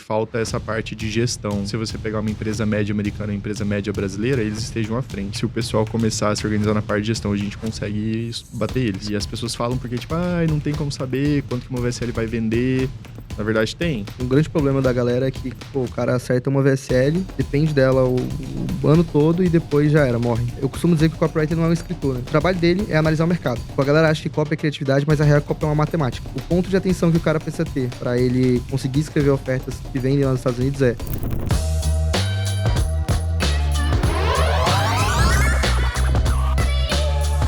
falta essa parte de gestão. Se você pegar uma empresa média americana e uma empresa média brasileira, eles estejam à frente. Se o pessoal começar a se organizar na parte de gestão, a gente consegue bater eles. E as pessoas falam porque, tipo, não tem como saber quanto que uma VSL vai vender. Na verdade, tem. Um grande problema da galera é que, pô, o cara acerta uma VSL, depende dela o ano todo e depois já era, morre. Eu costumo dizer que o copywriter não é um escritor, né? O trabalho dele é analisar o mercado. A galera acha que copy é criatividade, mas a real copy é uma matemática. O ponto de atenção que o cara precisa ter pra ele conseguir escrever ofertas que vendem lá nos Estados Unidos é: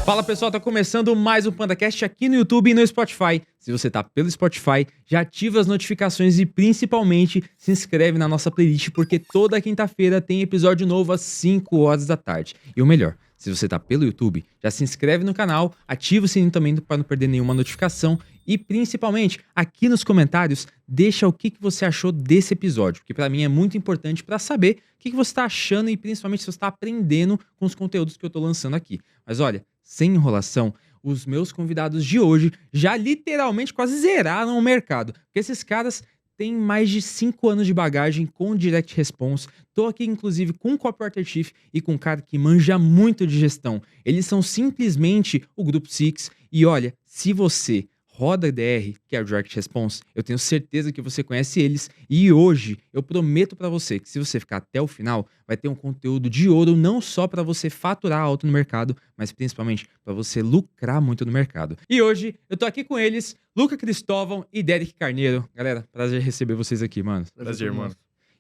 Fala pessoal, tá começando mais um PandaCast aqui no YouTube e no Spotify. Se você tá pelo Spotify, já ativa as notificações e principalmente se inscreve na nossa playlist, porque toda quinta-feira tem episódio novo às 5 horas da tarde. E o melhor, se você tá pelo YouTube, já se inscreve no canal, ativa o sininho também para não perder nenhuma notificação e principalmente aqui nos comentários deixa o que você achou desse episódio, que para mim é muito importante para saber o que você tá achando e principalmente se você tá aprendendo com os conteúdos que eu tô lançando aqui. Mas olha, sem enrolação, os meus convidados de hoje já literalmente quase zeraram o mercado, porque esses caras têm mais de 5 anos de bagagem com Direct Response. Tô aqui, inclusive, com o Copywriter Chief e com um cara que manja muito de gestão. Eles são simplesmente o Grupo Six. E olha, se você roda DR, que é o Direct Response, eu tenho certeza que você conhece eles. E hoje, eu prometo pra você que se você ficar até o final, vai ter um conteúdo de ouro, não só pra você faturar alto no mercado, mas principalmente pra você lucrar muito no mercado. E hoje, eu tô aqui com eles, Luca Cristóvão e Derek Carneiro. Galera, prazer receber vocês aqui, mano. Prazer, mano.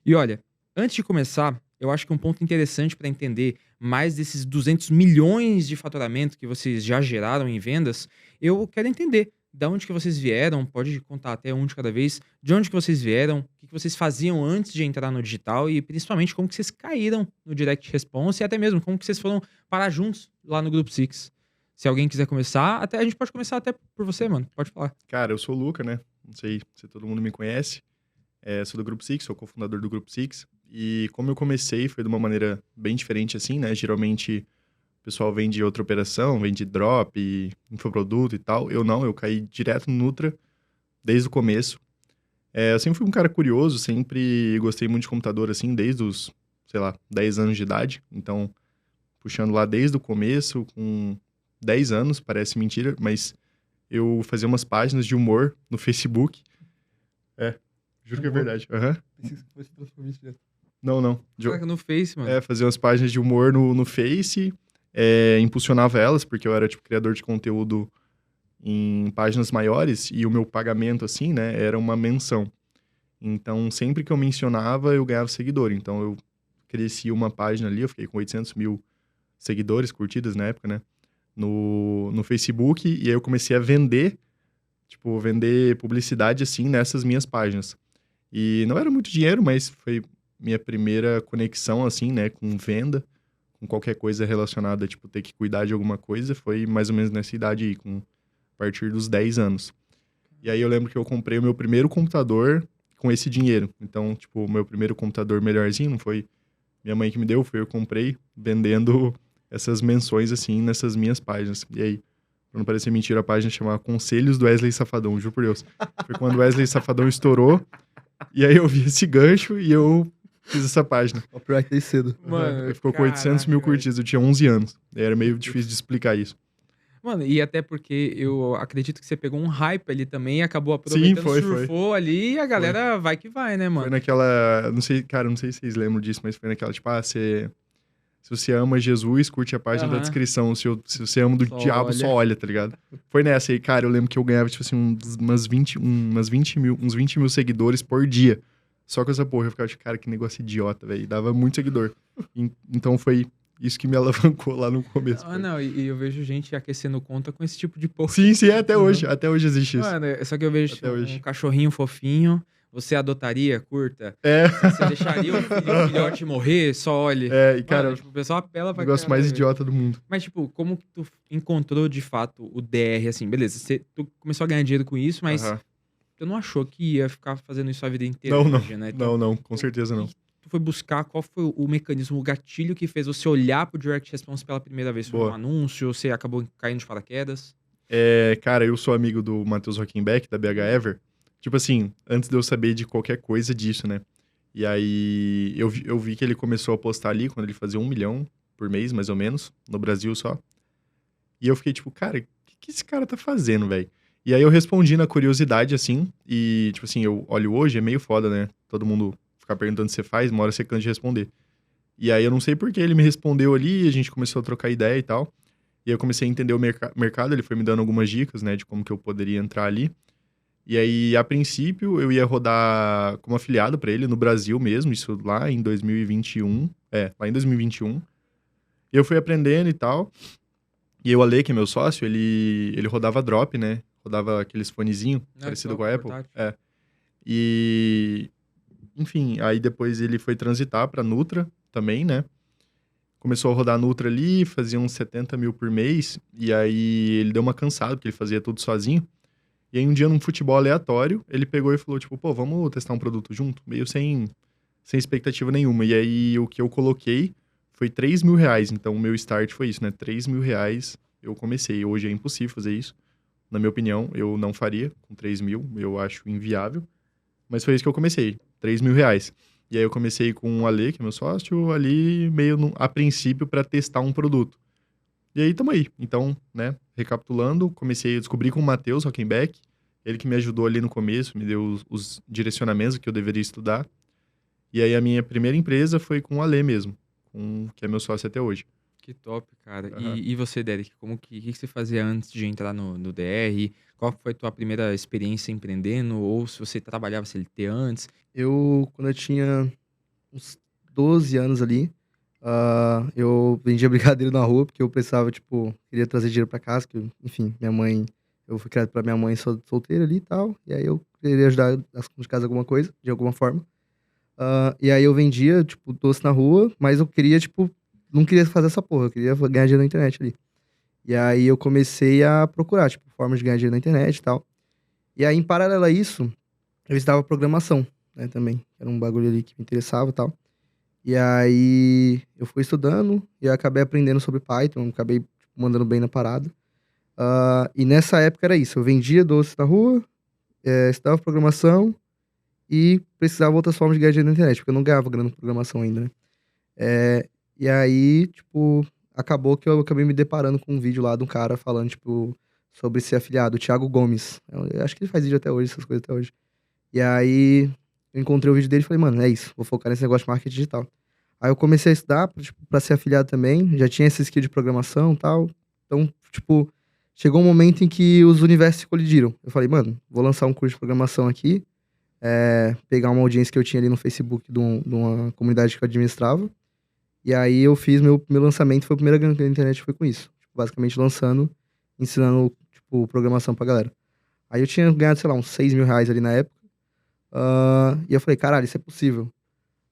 E olha, antes de começar, eu acho que um ponto interessante para entender mais desses 200 milhões de faturamento que vocês já geraram em vendas, eu quero entender de onde que vocês vieram, pode contar até um de cada vez, de onde que vocês vieram, o que vocês faziam antes de entrar no digital e principalmente como que vocês caíram no Direct Response e até mesmo como que vocês foram parar juntos lá no Grupo Six. Se alguém quiser começar, até a gente pode começar até por você, mano. Pode falar. Cara, eu sou o Luca, né? Não sei se todo mundo me conhece. Sou do Grupo Six, sou cofundador do Grupo Six. E como eu comecei, foi de uma maneira bem diferente assim, né? Geralmente o pessoal vem de outra operação, vem de drop, infoproduto e tal. Eu caí direto no Nutra desde o começo. Eu sempre fui um cara curioso, sempre gostei muito de computador, assim, desde os, 10 anos de idade. Então, puxando lá desde o começo, com 10 anos, parece mentira, mas eu fazia umas páginas de humor no Facebook. Juro que é verdade. Não. Caraca, no Face, mano. Fazia umas páginas de humor no Face, impulsionava elas, porque eu era, criador de conteúdo em páginas maiores, e o meu pagamento, assim, né, era uma menção. Então, sempre que eu mencionava, eu ganhava seguidor. Então, eu cresci uma página ali, eu fiquei com 800 mil seguidores, curtidas na época, né, no Facebook, e aí eu comecei a vender publicidade, assim, nessas minhas páginas. E não era muito dinheiro, mas foi minha primeira conexão, assim, né, com venda, com qualquer coisa relacionada, ter que cuidar de alguma coisa, foi mais ou menos nessa idade aí, a partir dos 10 anos. E aí eu lembro que eu comprei o meu primeiro computador com esse dinheiro. Então, o meu primeiro computador melhorzinho, não foi minha mãe que me deu, foi eu que comprei, vendendo essas menções, assim, nessas minhas páginas. E aí, pra não parecer mentira, a página chamava Conselhos do Wesley Safadão, juro por Deus. Foi quando o Wesley Safadão estourou, e aí eu vi esse gancho e eu fiz essa página. Copywriter cedo. Mano, ficou com 800 mil curtidas, eu tinha 11 anos. Era meio difícil de explicar isso. Mano, e até porque eu acredito que você pegou um hype ali também e acabou aproveitando, surfou ali e a galera vai que vai, né, mano? Foi naquela, não sei se vocês lembram disso, mas foi naquela, se você ama Jesus, curte a página da descrição. Se você ama do diabo, só olha, tá ligado? Foi nessa aí, cara, eu lembro que eu ganhava, uns 20 mil seguidores por dia. Só com essa porra, eu ficava, cara, que negócio idiota, velho. Dava muito seguidor. Então foi isso que me alavancou lá no começo. Não, e eu vejo gente aquecendo conta com esse tipo de post. Sim, até hoje. Até hoje existe isso. Mano, só que eu vejo um cachorrinho fofinho. Você adotaria, curta? Você deixaria o filhote morrer? Só olhe. E cara, o pessoal apela pra... O negócio mais idiota do mundo. Mas, como que tu encontrou, de fato, o DR, assim? Beleza, tu começou a ganhar dinheiro com isso, mas tu não achou que ia ficar fazendo isso a vida inteira? Não, com certeza não. Tu foi buscar qual foi o mecanismo, o gatilho que fez você olhar pro Direct Response pela primeira vez? Foi um anúncio? Ou você acabou caindo de paraquedas? Cara, eu sou amigo do Matheus Hockenbeck, da BH Ever. Antes de eu saber de qualquer coisa disso, né? E aí eu vi que ele começou a postar ali quando ele fazia 1 milhão por mês, mais ou menos, no Brasil só. E eu fiquei tipo, cara, o que esse cara tá fazendo, velho? E aí eu respondi na curiosidade, assim, e tipo assim, eu olho hoje, é meio foda, né? Todo mundo ficar perguntando o que você faz, uma hora você cansa de responder. E aí eu não sei por que ele me respondeu ali, a gente começou a trocar ideia e tal. E aí eu comecei a entender o mercado, ele foi me dando algumas dicas, né, de como que eu poderia entrar ali. E aí, a princípio, eu ia rodar como afiliado pra ele no Brasil mesmo, isso lá em 2021. Lá em 2021. E eu fui aprendendo e tal. E o Ale, que é meu sócio, ele rodava drop, né? Rodava aqueles fonezinhos, parecido com a Apple. E, enfim, aí depois ele foi transitar pra Nutra também, né? Começou a rodar Nutra ali, fazia uns 70 mil por mês. E aí ele deu uma cansada, porque ele fazia tudo sozinho. E aí um dia num futebol aleatório, ele pegou e falou, tipo, pô, vamos testar um produto junto? Meio sem expectativa nenhuma. E aí o que eu coloquei foi 3 mil reais. Então o meu start foi isso, né? 3 mil reais eu comecei. Hoje é impossível fazer isso. Na minha opinião, eu não faria com 3 mil. Eu acho inviável. Mas foi isso que eu comecei. 3 mil reais. E aí eu comecei com o Ale, que é meu sócio, ali meio a princípio para testar um produto. E aí, tamo aí. Então, né, recapitulando, comecei a descobrir com o Matheus Hockenbeck, ele que me ajudou ali no começo, me deu os direcionamentos que eu deveria estudar. E aí, a minha primeira empresa foi com o Ale mesmo, que é meu sócio até hoje. Que top, cara. Aham. E você, Derek, o que você fazia antes de entrar no DR? Qual foi a tua primeira experiência empreendendo? Ou se você trabalhava CLT antes? Quando eu tinha uns 12 anos ali, eu vendia brigadeiro na rua, porque eu precisava, tipo, queria trazer dinheiro pra casa, que, enfim, eu fui criado pra minha mãe solteira ali e tal, e aí eu queria ajudar as contas de casa alguma coisa, de alguma forma. E aí eu vendia, tipo, doce na rua, mas eu queria, tipo, não queria fazer essa porra, eu queria ganhar dinheiro na internet ali. E aí eu comecei a procurar, tipo, formas de ganhar dinheiro na internet e tal. E aí, em paralelo a isso, eu estudava programação, né, também. Era um bagulho ali que me interessava e tal. E aí eu fui estudando e eu acabei aprendendo sobre Python, acabei tipo, mandando bem na parada. E nessa época era isso, eu vendia doces na rua, estudava programação e precisava outras formas de ganhar dinheiro na internet, porque eu não ganhava grana com programação ainda, né? E aí, tipo, acabou que eu acabei me deparando com um vídeo lá de um cara falando, tipo, sobre ser afiliado, o Thiago Gomes. Eu acho que ele faz vídeo até hoje, essas coisas até hoje. E aí eu encontrei o vídeo dele e falei, mano, é isso, vou focar nesse negócio de marketing digital. Aí eu comecei a estudar pra ser afiliado também, já tinha esse skill de programação e tal. Então, tipo, chegou um momento em que os universos se colidiram. Eu falei, mano, vou lançar um curso de programação aqui, pegar uma audiência que eu tinha ali no Facebook de uma comunidade que eu administrava. E aí eu fiz meu lançamento, foi a primeira grana da internet, foi com isso. Tipo, basicamente ensinando, tipo, programação pra galera. Aí eu tinha ganhado, sei lá, uns 6 mil reais ali na época. E eu falei, caralho, isso é possível.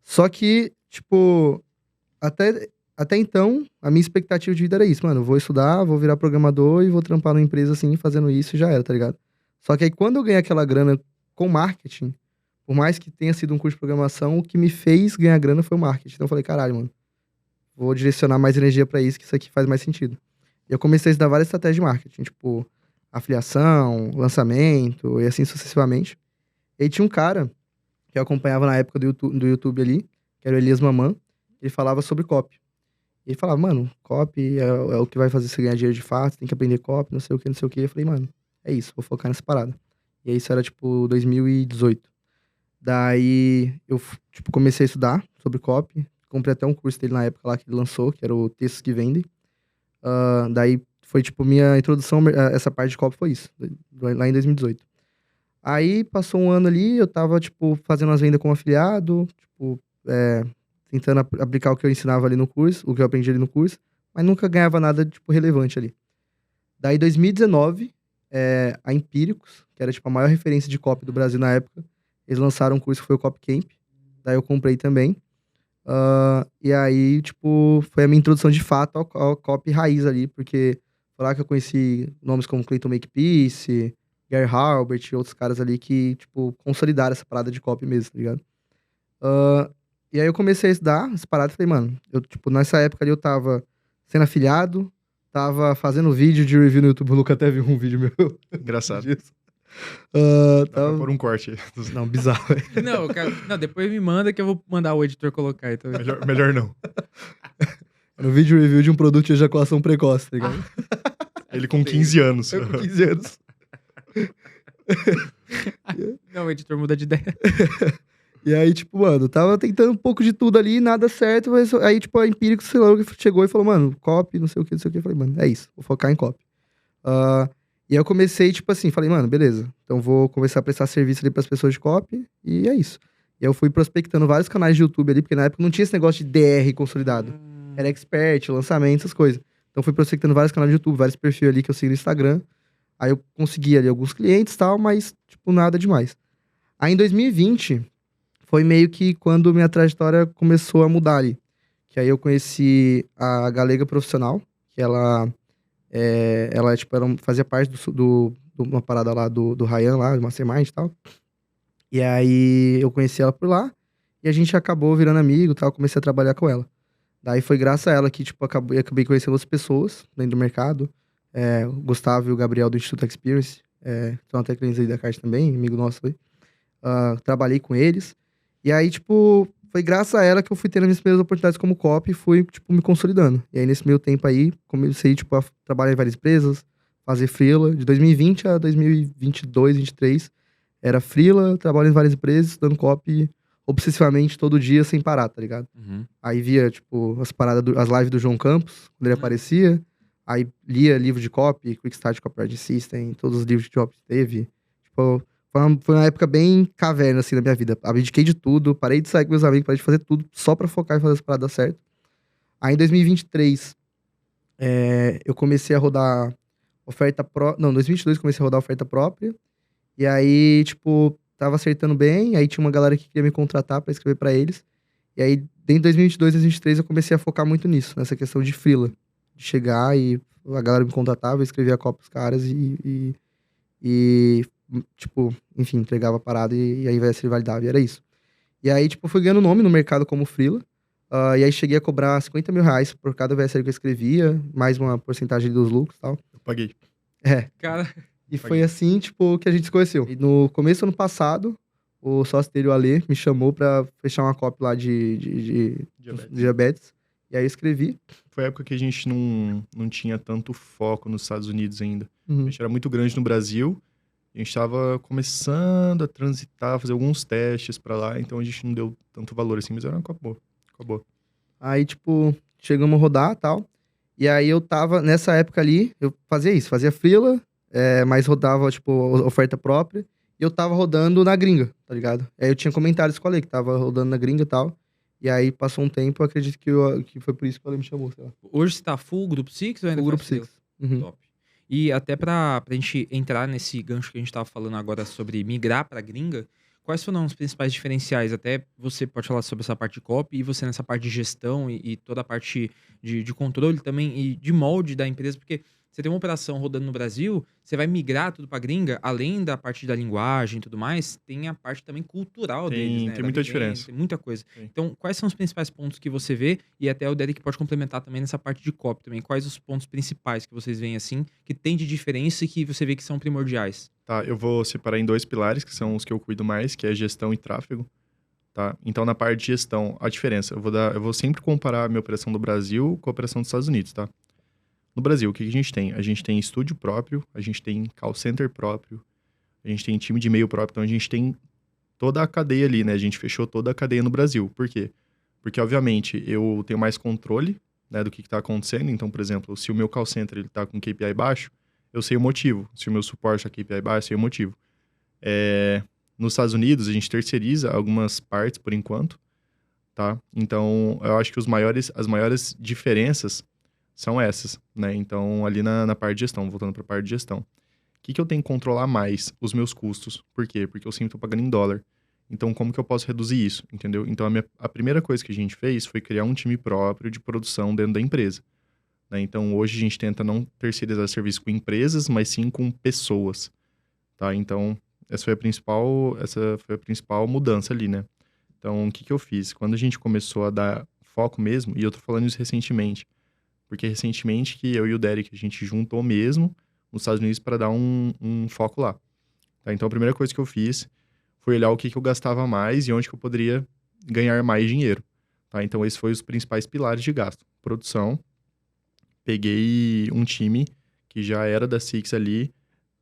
Só que, tipo, até então, a minha expectativa de vida era isso, mano. Eu vou estudar, vou virar programador e vou trampar numa empresa assim, fazendo isso e já era, tá ligado? Só que aí quando eu ganhei aquela grana com marketing, por mais que tenha sido um curso de programação, o que me fez ganhar grana foi o marketing. Então eu falei, caralho, mano, vou direcionar mais energia pra isso, que isso aqui faz mais sentido. E eu comecei a estudar várias estratégias de marketing, tipo, afiliação, lançamento e assim sucessivamente. E aí tinha um cara que eu acompanhava na época do YouTube ali, que era o Elias Mamã, ele falava sobre copy. Ele falava, mano, copy é o que vai fazer você ganhar dinheiro de fato, tem que aprender copy, não sei o que, não sei o que. Eu falei, mano, é isso, vou focar nessa parada. E aí isso era, tipo, 2018. Daí eu, tipo, comecei a estudar sobre copy, comprei até um curso dele na época lá que ele lançou, que era o Textos que Vendem. Daí foi, tipo, minha introdução a essa parte de copy foi isso, lá em 2018. Aí passou um ano ali, eu tava, tipo, fazendo as vendas como afiliado, tipo, tentando aplicar o que eu ensinava ali no curso, o que eu aprendi ali no curso, mas nunca ganhava nada, tipo, relevante ali. Daí, em 2019, a Empíricos, que era, tipo, a maior referência de copy do Brasil na época, eles lançaram um curso que foi o Copy Camp, daí eu comprei também. E aí, tipo, foi a minha introdução de fato ao copy raiz ali, porque foi lá que eu conheci nomes como Clayton Makepeace, Gary Halbert e outros caras ali que, tipo, consolidaram essa parada de copy mesmo, tá ligado? E aí eu comecei a estudar essa parada e falei, mano, eu, tipo, nessa época ali eu tava sendo afiliado, tava fazendo vídeo de review no YouTube, o Luca até viu um vídeo meu Engraçado. disso. Dá pra Tava... pôr um corte. Não, bizarro. Não, cara, não, depois me manda que eu vou mandar o editor colocar. Então... Melhor não. Era um vídeo review de um produto de ejaculação precoce, tá ligado? Ele com 15 anos. Eu com 15 anos. Não, o editor muda de ideia. E aí, tipo, mano, tava tentando um pouco de tudo ali, nada certo, mas aí, tipo, a Empírico, sei lá, chegou e falou, mano, copy, não sei o que, não sei o que. Eu falei, mano, é isso, vou focar em copy. E aí eu comecei, tipo assim, falei, mano, beleza, então vou começar a prestar serviço ali pras pessoas de copy, e é isso. E aí eu fui prospectando vários canais de YouTube ali, porque na época não tinha esse negócio de DR consolidado. Era expert, lançamento, essas coisas. Então fui prospectando vários canais de YouTube, vários perfis ali que eu segui no Instagram. Aí eu consegui ali alguns clientes e tal, mas, tipo, nada demais. Aí em 2020, foi meio que quando minha trajetória começou a mudar ali. Que aí eu conheci a Galega Profissional, que ela tipo, fazia parte de uma parada lá do Ryan, lá, do Mastermind e tal. E aí eu conheci ela por lá, e a gente acabou virando amigo e tal, comecei a trabalhar com ela. Daí foi graças a ela que, tipo, acabei conhecendo outras pessoas dentro do mercado. O Gustavo e o Gabriel do Instituto Experience, são até clientes aí da Caixa também, amigo nosso aí. Trabalhei com eles. E aí, tipo, foi graças a ela que eu fui tendo as minhas primeiras oportunidades como copy e fui, tipo, me consolidando. E aí, nesse meio tempo aí, comecei, tipo, a trabalhar em várias empresas, fazer freela. De 2020 a 2022, 2023, era freela, trabalho em várias empresas, estudando copy obsessivamente todo dia, sem parar, tá ligado? Uhum. Aí via, tipo, as lives do João Campos, quando ele aparecia. Aí lia livro de copy, Quick Start Copywriting System, todos os livros de copy que teve. Tipo, foi uma época bem caverna, assim, na minha vida. Abdiquei de tudo, parei de sair com meus amigos, parei de fazer tudo, só pra focar em fazer as paradas certas. Aí, em 2023, eu comecei a rodar oferta própria. Não, em 2022 comecei a rodar oferta própria. E aí, tipo, tava acertando bem. Aí tinha uma galera que queria me contratar pra escrever pra eles. E aí, dentro de 2022 e 2023, eu comecei a focar muito nisso, nessa questão de freela. De chegar e a galera me contratava, eu escrevia a copy pros caras e tipo, enfim, entregava a parada e aí se validava, e era isso. E aí, tipo, fui ganhando nome no mercado como freela. E aí cheguei a cobrar 50 mil reais por cada VSL que eu escrevia, mais uma porcentagem dos lucros e tal. Eu paguei. Cara, E foi assim, tipo, que a gente se conheceu. E no começo do ano passado, o sócio dele, o Alê, me chamou pra fechar uma copy lá de diabetes. E aí eu escrevi. Foi a época que a gente não tinha tanto foco nos Estados Unidos ainda. Uhum. A gente era muito grande no Brasil. A gente tava começando a transitar, fazer alguns testes pra lá. Então a gente não deu tanto valor assim, mas era uma acabou. Aí, tipo, chegamos a rodar e tal. E aí eu tava, nessa época ali, eu fazia isso. Fazia freela, mas rodava, tipo, oferta própria. E eu tava rodando na gringa, tá ligado? Aí eu tinha comentários com a Ale, que tava rodando na gringa e tal. E aí passou um tempo, eu acredito que foi por isso que o Ale me chamou, sei lá. hoje você tá full Grupo Six ou ainda O Grupo faz freela? 6. Uhum. Top. E até pra gente entrar nesse gancho que a gente tava falando agora sobre migrar pra gringa, quais foram os principais diferenciais? Até você pode falar sobre essa parte de copy e você nessa parte de gestão e toda a parte de controle também e de molde da empresa, porque você tem uma operação rodando no Brasil, você vai migrar tudo pra gringa, além da parte da linguagem e tudo mais, tem a parte também cultural deles, né? Tem Da muita vivência, diferença. Tem muita coisa. Sim. Então, quais são os principais pontos que você vê? E até o Derek pode complementar também nessa parte de copy também. Quais os pontos principais que vocês veem assim, que tem de diferença e que você vê que são primordiais? Tá, eu vou separar em 2 pilares, que são os que eu cuido mais, que é gestão e tráfego. Tá? Então, na parte de gestão, a diferença, eu vou sempre comparar a minha operação do Brasil com a operação dos Estados Unidos, tá? No Brasil, o que a gente tem? A gente tem estúdio próprio, a gente tem call center próprio, a gente tem time de e-mail próprio, então a gente tem toda a cadeia ali, né? A gente fechou toda a cadeia no Brasil. Por quê? Porque, obviamente, eu tenho mais controle, né, do que está acontecendo. Então, por exemplo, se o meu call center ele tá com KPI baixo, eu sei o motivo. Se o meu suporte é KPI baixo, eu sei o motivo. Nos Estados Unidos, a gente terceiriza algumas partes por enquanto, tá? Então, eu acho que as maiores diferenças são essas, né? Então, ali na parte de gestão, voltando para a parte de gestão. O que eu tenho que controlar mais? Os meus custos. Por quê? Porque eu sempre estou pagando em dólar. Então, como que eu posso reduzir isso? Entendeu? Então, a primeira coisa que a gente fez foi criar um time próprio de produção dentro da empresa. Né? Então, hoje a gente tenta não terceirizar serviço com empresas, mas sim com pessoas. Tá? Então, essa foi a principal mudança ali, né? Então, o que eu fiz? Quando a gente começou a dar foco mesmo, e eu tô falando isso recentemente, porque recentemente que eu e o Derek, a gente juntou mesmo nos Estados Unidos para dar um foco lá. Tá? Então, a primeira coisa que eu fiz foi olhar o que eu gastava mais e onde que eu poderia ganhar mais dinheiro. Tá? Então, esses foram os principais pilares de gasto. Produção, peguei um time que já era da Six ali,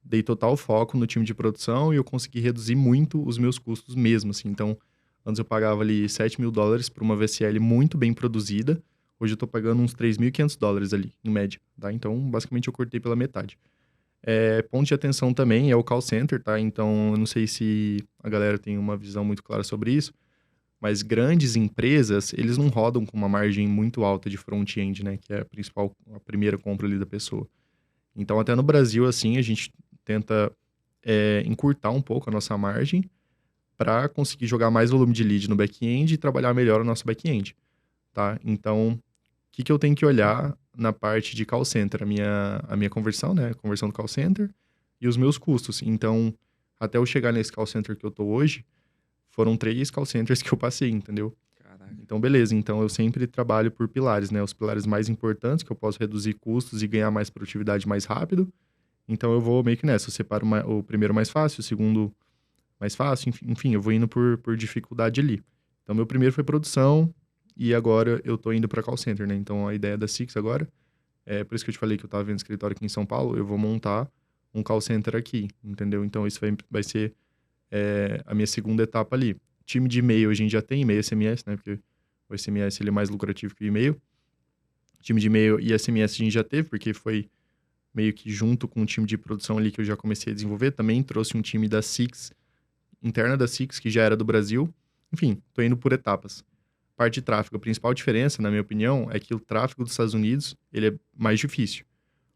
dei total foco no time de produção e eu consegui reduzir muito os meus custos mesmo, assim. Então, antes eu pagava ali $7.000 por uma VSL muito bem produzida, hoje eu tô pagando uns $3.500 ali, em média, tá? Então, basicamente, eu cortei pela metade. Ponto de atenção também é o call center, tá? Então, eu não sei se a galera tem uma visão muito clara sobre isso, mas grandes empresas, eles não rodam com uma margem muito alta de front-end, né? Que é a primeira compra ali da pessoa. Então, até no Brasil, assim, a gente tenta encurtar um pouco a nossa margem para conseguir jogar mais volume de lead no back-end e trabalhar melhor o nosso back-end, tá? Então, o que eu tenho que olhar na parte de call center? A minha conversão, né? A conversão do call center e os meus custos. Então, até eu chegar nesse call center que eu tô hoje, foram 3 call centers que eu passei, entendeu? Caraca. Então, beleza. Então, eu sempre trabalho por pilares, né? Os pilares mais importantes, que eu posso reduzir custos e ganhar mais produtividade mais rápido. Então, eu vou meio que nessa. Eu separo o primeiro mais fácil, o segundo mais fácil. Enfim, eu vou indo por dificuldade ali. Então, meu primeiro foi produção e agora eu tô indo para call center, né? Então, a ideia da Six agora, por isso que eu te falei que eu tava vendo escritório aqui em São Paulo, eu vou montar um call center aqui, entendeu? Então, isso vai ser a minha segunda etapa ali. Time de e-mail a gente já tem, e-mail SMS, né? Porque o SMS ele é mais lucrativo que o e-mail. Time de e-mail e SMS a gente já teve, porque foi meio que junto com o time de produção ali que eu já comecei a desenvolver. Também trouxe um time da Six, interna da Six, que já era do Brasil. Enfim, tô indo por etapas. Parte de tráfego. A principal diferença, na minha opinião, é que o tráfego dos Estados Unidos, ele é mais difícil.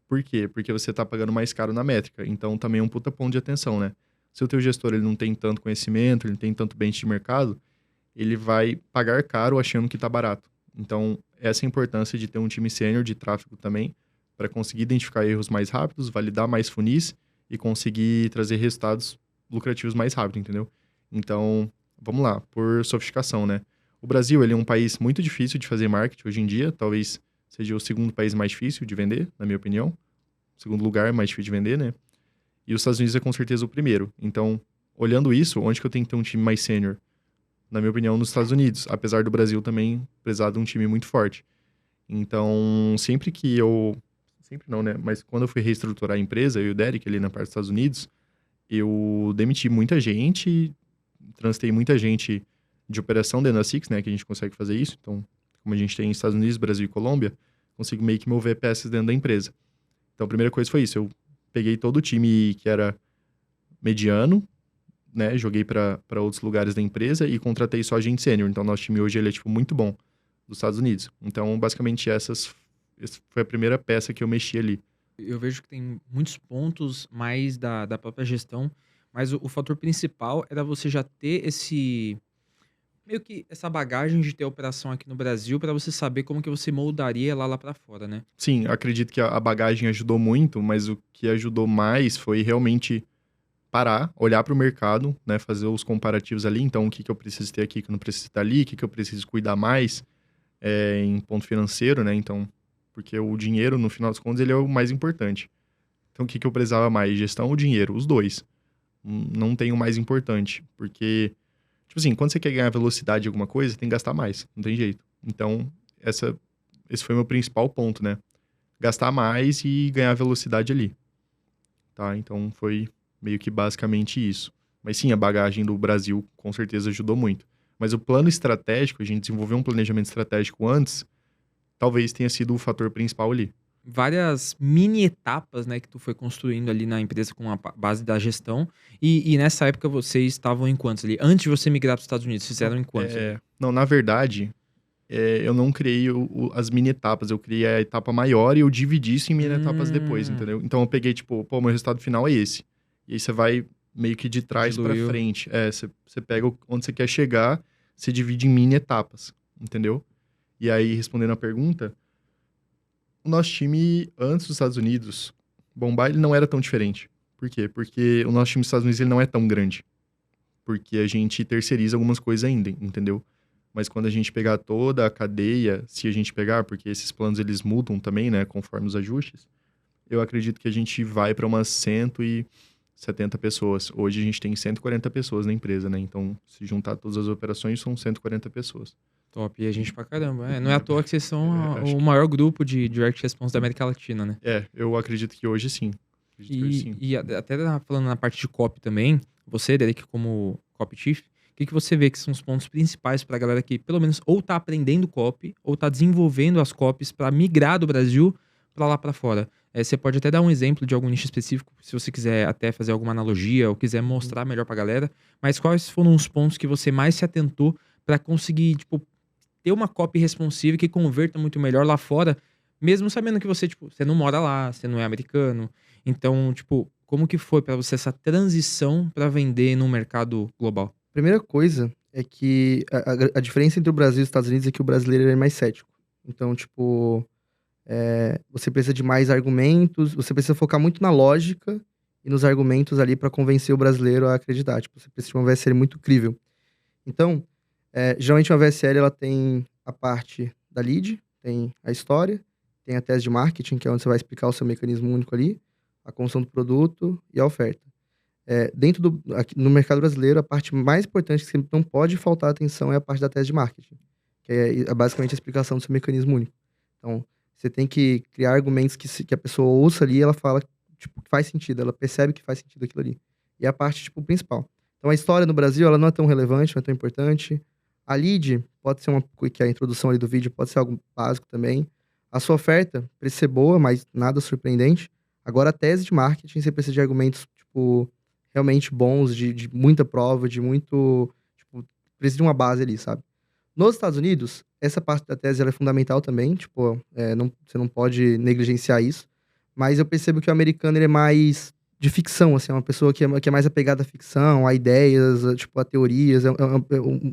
Por quê? Porque você tá pagando mais caro na métrica. Então, também é um puta ponto de atenção, né? Se o teu gestor ele não tem tanto conhecimento, ele não tem tanto bench de mercado, ele vai pagar caro achando que tá barato. Então, essa é a importância de ter um time sênior de tráfego também, para conseguir identificar erros mais rápidos, validar mais funis e conseguir trazer resultados lucrativos mais rápido, entendeu? Então, vamos lá, por sofisticação, né? O Brasil, ele é um país muito difícil de fazer marketing hoje em dia, talvez seja o segundo país mais difícil de vender, na minha opinião. O segundo lugar mais difícil de vender, né? E os Estados Unidos é com certeza o primeiro. Então, olhando isso, onde que eu tenho que ter um time mais sênior? Na minha opinião, nos Estados Unidos. Apesar do Brasil também precisar de um time muito forte. Então, sempre que eu... Sempre não, né? Mas quando eu fui reestruturar a empresa, eu e o Derek ali na parte dos Estados Unidos, eu demiti muita gente, transitei muita gente de operação dentro da Six, né? Que a gente consegue fazer isso. Então, como a gente tem Estados Unidos, Brasil e Colômbia, consigo meio que mover peças dentro da empresa. Então, a primeira coisa foi isso. Eu peguei todo o time que era mediano, né? Joguei para outros lugares da empresa e contratei só gente sênior. Então, nosso time hoje ele é, tipo, muito bom dos Estados Unidos. Então, basicamente, essa foi a primeira peça que eu mexi ali. Eu vejo que tem muitos pontos mais da própria gestão, mas o fator principal era você já ter meio que essa bagagem de ter operação aqui no Brasil para você saber como que você moldaria lá para fora, né? Sim, acredito que a bagagem ajudou muito, mas o que ajudou mais foi realmente parar, olhar para o mercado, né, fazer os comparativos ali. Então, o que eu preciso ter aqui que eu não preciso ter ali, o que eu preciso cuidar mais em ponto financeiro, né? Então, porque o dinheiro, no final das contas, ele é o mais importante. Então, o que eu precisava mais? Gestão ou dinheiro? Os dois. Não tem o mais importante, porque... Tipo assim, quando você quer ganhar velocidade de alguma coisa, tem que gastar mais. Não tem jeito. Então, esse foi o meu principal ponto, né? Gastar mais e ganhar velocidade ali. Tá? Então, foi meio que basicamente isso. Mas sim, a bagagem do Brasil com certeza ajudou muito. Mas o plano estratégico, a gente desenvolveu um planejamento estratégico antes, talvez tenha sido o fator principal ali. Várias mini etapas, né, que tu foi construindo ali na empresa com a base da gestão. E nessa época vocês estavam em quantos ali? Antes de você migrar para os Estados Unidos, fizeram em quantos? Não, na verdade, eu não criei as mini etapas. Eu criei a etapa maior e eu dividi isso em mini etapas depois, entendeu? Então eu peguei, tipo, pô, meu resultado final é esse. E aí você vai meio que de trás para frente. Você pega onde você quer chegar, você divide em mini etapas, entendeu? E aí, respondendo a pergunta... O nosso time, antes dos Estados Unidos, bombar, ele não era tão diferente. Por quê? Porque o nosso time dos Estados Unidos ele não é tão grande. Porque a gente terceiriza algumas coisas ainda, entendeu? Mas quando a gente pegar toda a cadeia, se a gente pegar, porque esses planos eles mudam também, né, conforme os ajustes, eu acredito que a gente vai para umas 70 pessoas. Hoje a gente tem 140 pessoas na empresa, né? Então, se juntar todas as operações, são 140 pessoas. Top, e a gente pra caramba. Não é à toa que vocês são acho o que- maior grupo de Direct Response da América Latina, né? Eu acredito que hoje sim. Acredito que hoje sim. E até falando na parte de copy também, você, Derek, como copy chief, o que você vê que são os pontos principais pra galera que, pelo menos, ou tá aprendendo copy, ou tá desenvolvendo as copies pra migrar do Brasil pra lá pra fora? Você pode até dar um exemplo de algum nicho específico, se você quiser até fazer alguma analogia, ou quiser mostrar melhor pra galera, mas quais foram os pontos que você mais se atentou pra conseguir, tipo, ter uma copy responsiva que converta muito melhor lá fora, mesmo sabendo que você, tipo, você não mora lá, você não é americano. Então, tipo, como que foi pra você essa transição pra vender no mercado global? Primeira coisa é que a diferença entre o Brasil e os Estados Unidos é que o brasileiro é mais cético. Então, tipo, você precisa de mais argumentos, você precisa focar muito na lógica e nos argumentos ali pra convencer o brasileiro a acreditar. Tipo, você precisa de uma VSL muito crível. Então, geralmente uma VSL ela tem a parte da lead, tem a história, tem a tese de marketing, que é onde você vai explicar o seu mecanismo único ali, a construção do produto e a oferta. Aqui no mercado brasileiro, a parte mais importante que sempre não pode faltar atenção é a parte da tese de marketing, que é basicamente a explicação do seu mecanismo único. Então, você tem que criar argumentos que a pessoa ouça ali e ela fala, tipo, que faz sentido, ela percebe que faz sentido aquilo ali. E é a parte, tipo, principal. Então, a história no Brasil, ela não é tão relevante, não é tão importante. A lead pode ser que é a introdução ali do vídeo, pode ser algo básico também. A sua oferta precisa ser boa, mas nada surpreendente. Agora, a tese de marketing, você precisa de argumentos, tipo, realmente bons, de muita prova, de muito... Tipo, precisa de uma base ali, sabe? Nos Estados Unidos, essa parte da tese ela é fundamental também, tipo, você não pode negligenciar isso. Mas eu percebo que o americano ele é mais de ficção, assim, é uma pessoa que é mais apegada à ficção, a ideias, a teorias,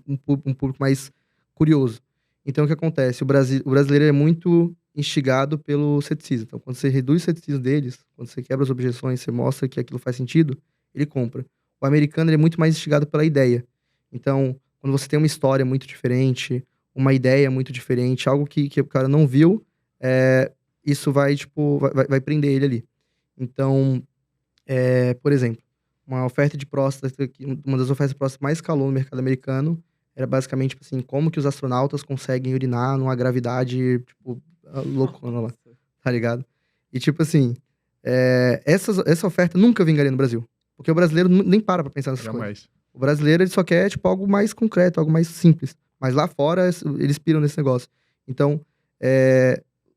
um público mais curioso. Então, o que acontece? O brasileiro é muito instigado pelo ceticismo. Então, quando você reduz o ceticismo deles, quando você quebra as objeções, você mostra que aquilo faz sentido, ele compra. O americano ele é muito mais instigado pela ideia. Então, quando você tem uma história muito diferente, uma ideia muito diferente, algo que o cara não viu, isso vai, tipo, vai prender ele ali. Então, por exemplo, uma oferta de próstata, uma das ofertas de próstata mais escalou no mercado americano, era basicamente, tipo assim, como que os astronautas conseguem urinar numa gravidade, tipo, loucona lá, tá ligado? E, tipo assim, essa oferta nunca vingaria no Brasil. Porque o brasileiro nem para pra pensar nessas coisas. Jamais. O brasileiro, ele só quer, tipo, algo mais concreto, algo mais simples. Mas lá fora, eles piram nesse negócio. Então,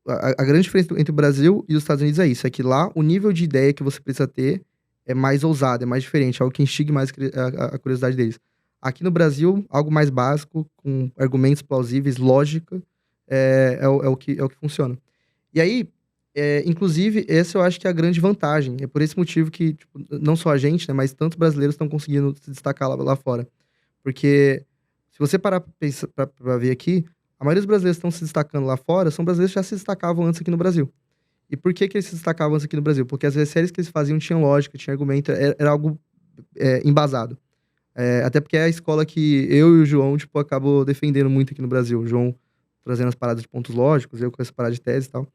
a grande diferença entre o Brasil e os Estados Unidos é isso. É que lá, o nível de ideia que você precisa ter é mais ousado, é mais diferente. É algo que instigue mais a curiosidade deles. Aqui no Brasil, algo mais básico, com argumentos plausíveis, lógica, é o que funciona. E aí, inclusive, essa eu acho que é a grande vantagem. É por esse motivo que, tipo, não só a gente, né, mas tantos brasileiros estão conseguindo se destacar lá fora. Porque, se você parar pra ver aqui, a maioria dos brasileiros que estão se destacando lá fora são brasileiros que já se destacavam antes aqui no Brasil. E por que eles se destacavam antes aqui no Brasil? Porque as VSLs que eles faziam tinham lógica, tinha argumento, era algo embasado. Até porque é a escola que eu e o João, tipo, acabou defendendo muito aqui no Brasil. O João trazendo as paradas de pontos lógicos, eu com essa parada de tese e tal.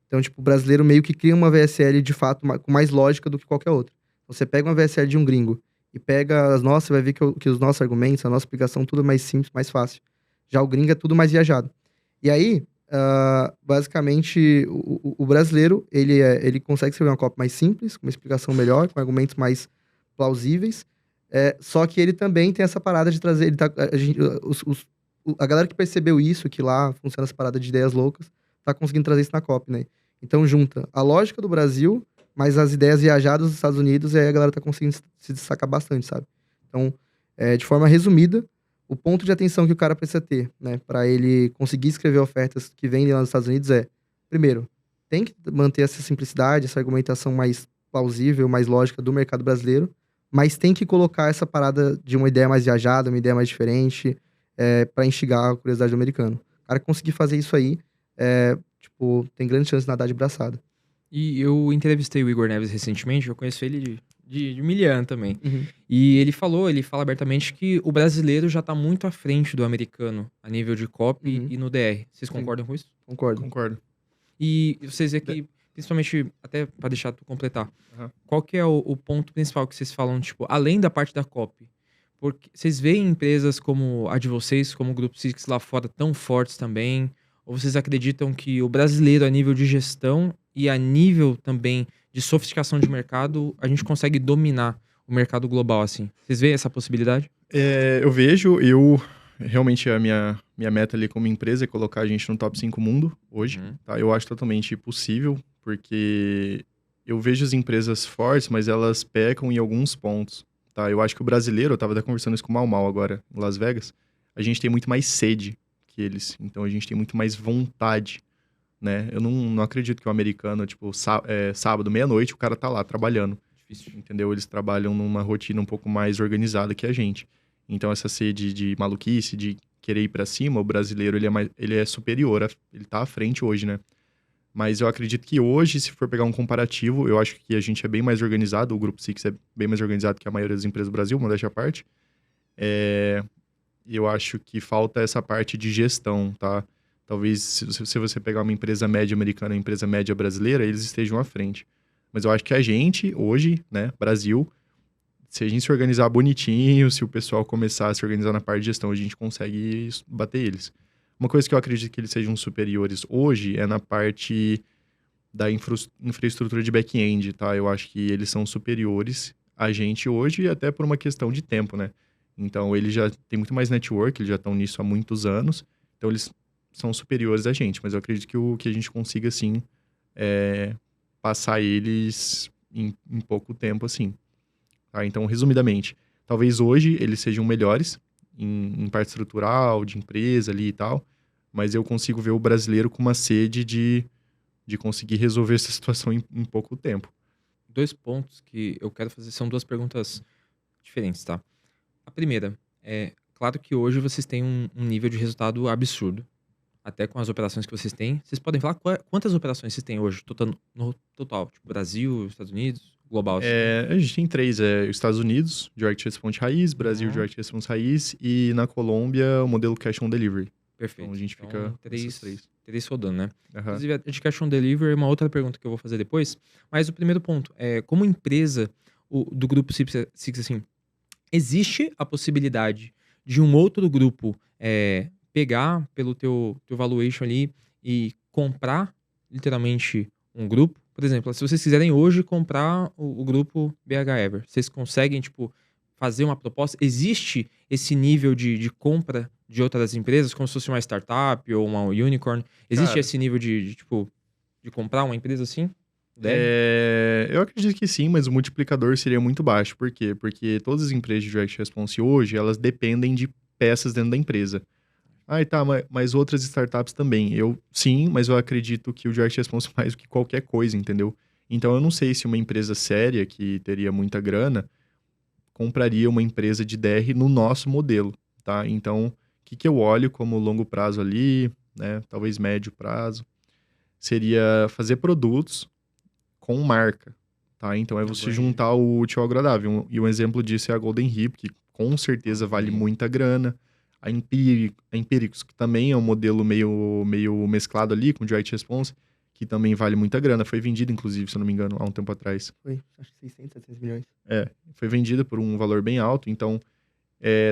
Então, tipo, o brasileiro meio que cria uma VSL, de fato, com mais lógica do que qualquer outra. Você pega uma VSL de um gringo e pega as nossas, você vai ver que os nossos argumentos, a nossa explicação, tudo é mais simples, mais fácil. Já o gringo é tudo mais viajado. E aí, basicamente, o brasileiro, ele consegue escrever uma cópia mais simples, com uma explicação melhor, com argumentos mais plausíveis. Só que ele também tem essa parada de trazer... a galera que percebeu isso, que lá funciona essa parada de ideias loucas, tá conseguindo trazer isso na cópia, né? Então, junta a lógica do Brasil, mas as ideias viajadas dos Estados Unidos, e aí a galera tá conseguindo se destacar bastante, sabe? Então, de forma resumida, o ponto de atenção que o cara precisa ter, né, para ele conseguir escrever ofertas que vendem lá nos Estados Unidos primeiro, tem que manter essa simplicidade, essa argumentação mais plausível, mais lógica do mercado brasileiro, mas tem que colocar essa parada de uma ideia mais viajada, uma ideia mais diferente, para instigar a curiosidade do americano. O cara conseguir fazer isso aí, tipo, tem grande chance de nadar de braçada. E eu entrevistei o Igor Neves recentemente, eu conheço ele de milhão também. Uhum. E ele fala abertamente que o brasileiro já tá muito à frente do americano, a nível de copy Uhum. e no DR. Vocês Sim. concordam com isso? Concordo. Concordo. E vocês aqui, principalmente, até pra deixar tu completar, Aham. qual que é o ponto principal que vocês falam, tipo, além da parte da copy? Porque vocês veem empresas como a de vocês, como o Grupo Six lá fora, tão fortes também? Ou vocês acreditam que o brasileiro, a nível de gestão e a nível também de sofisticação de mercado, a gente consegue dominar o mercado global, assim? Vocês veem essa possibilidade? Eu vejo, realmente a minha meta ali como empresa é colocar a gente no top 5 mundo hoje, Uhum. tá? Eu acho totalmente possível, porque eu vejo as empresas fortes, mas elas pecam em alguns pontos, tá? Eu acho que o brasileiro, eu tava até conversando isso com o Mau Mau agora, em Las Vegas, a gente tem muito mais sede que eles, então a gente tem muito mais vontade, né? Eu não acredito que o americano, tipo, sábado, meia-noite, o cara tá lá trabalhando. Difícil. Entendeu? Eles trabalham numa rotina um pouco mais organizada que a gente. Então, essa sede de maluquice, de querer ir pra cima, o brasileiro, ele é superior, ele tá à frente hoje, né? Mas eu acredito que hoje, se for pegar um comparativo, eu acho que a gente é bem mais organizado, o Grupo Six é bem mais organizado que a maioria das empresas do Brasil, modéstia à parte. E eu acho que falta essa parte de gestão, tá? Talvez, se você pegar uma empresa média americana e uma empresa média brasileira, eles estejam à frente. Mas eu acho que a gente, hoje, né, Brasil, se a gente se organizar bonitinho, se o pessoal começar a se organizar na parte de gestão, a gente consegue bater eles. Uma coisa que eu acredito que eles sejam superiores hoje é na parte da infraestrutura de back-end, tá? Eu acho que eles são superiores a gente hoje, até por uma questão de tempo, né? Então, eles já têm muito mais network, eles já estão nisso há muitos anos, então eles são superiores a gente, mas eu acredito que a gente consiga, sim, passar eles em pouco tempo, assim. Tá? Então, resumidamente, talvez hoje eles sejam melhores em parte estrutural, de empresa ali e tal, mas eu consigo ver o brasileiro com uma sede de conseguir resolver essa situação em pouco tempo. 2 pontos que eu quero fazer são 2 perguntas diferentes, tá? A primeira é, claro que hoje vocês têm um nível de resultado absurdo, até com as operações que vocês têm. Vocês podem falar quantas operações vocês têm hoje, no total? Tipo, Brasil, Estados Unidos, global, assim? A gente tem 3, os Estados Unidos, Direct Response Raiz, Brasil, Uhum. Direct Response Raiz, e na Colômbia, o modelo Cash on Delivery. Perfeito. Então, a gente fica nesses 3. 3 rodando, né? Aham. Inclusive, a de Cash on Delivery é uma outra pergunta que eu vou fazer depois. Mas o primeiro ponto é, como empresa do Grupo Six, assim, existe a possibilidade de um outro grupo pegar pelo teu valuation ali e comprar, literalmente, um grupo? Por exemplo, se vocês quiserem hoje comprar o grupo BH Ever, vocês conseguem, tipo, fazer uma proposta? Existe esse nível de compra de outras empresas, como se fosse uma startup ou uma unicorn? Existe Cara, esse nível tipo, de comprar uma empresa assim? Deve? eu acredito que sim, mas o multiplicador seria muito baixo. Por quê? Porque todas as empresas de Direct Response hoje, elas dependem de peças dentro da empresa. Ah, tá, mas outras startups também. Sim, mas eu acredito que o Direct Response mais do que qualquer coisa, entendeu? Então, eu não sei se uma empresa séria, que teria muita grana, compraria uma empresa de DR no nosso modelo, tá? Então, o que eu olho como longo prazo ali, né? Talvez médio prazo, seria fazer produtos com marca, tá? Então, é você brand. juntar o útil ao agradável. E um exemplo disso é a Golden Hip, que com certeza vale muita grana. A Empíricos, que também é um modelo meio mesclado ali com o Direct Response, que também vale muita grana. Foi vendida, inclusive, se eu não me engano, há um tempo atrás. Foi, acho que 600, 700 milhões. Foi vendida por um valor bem alto. Então,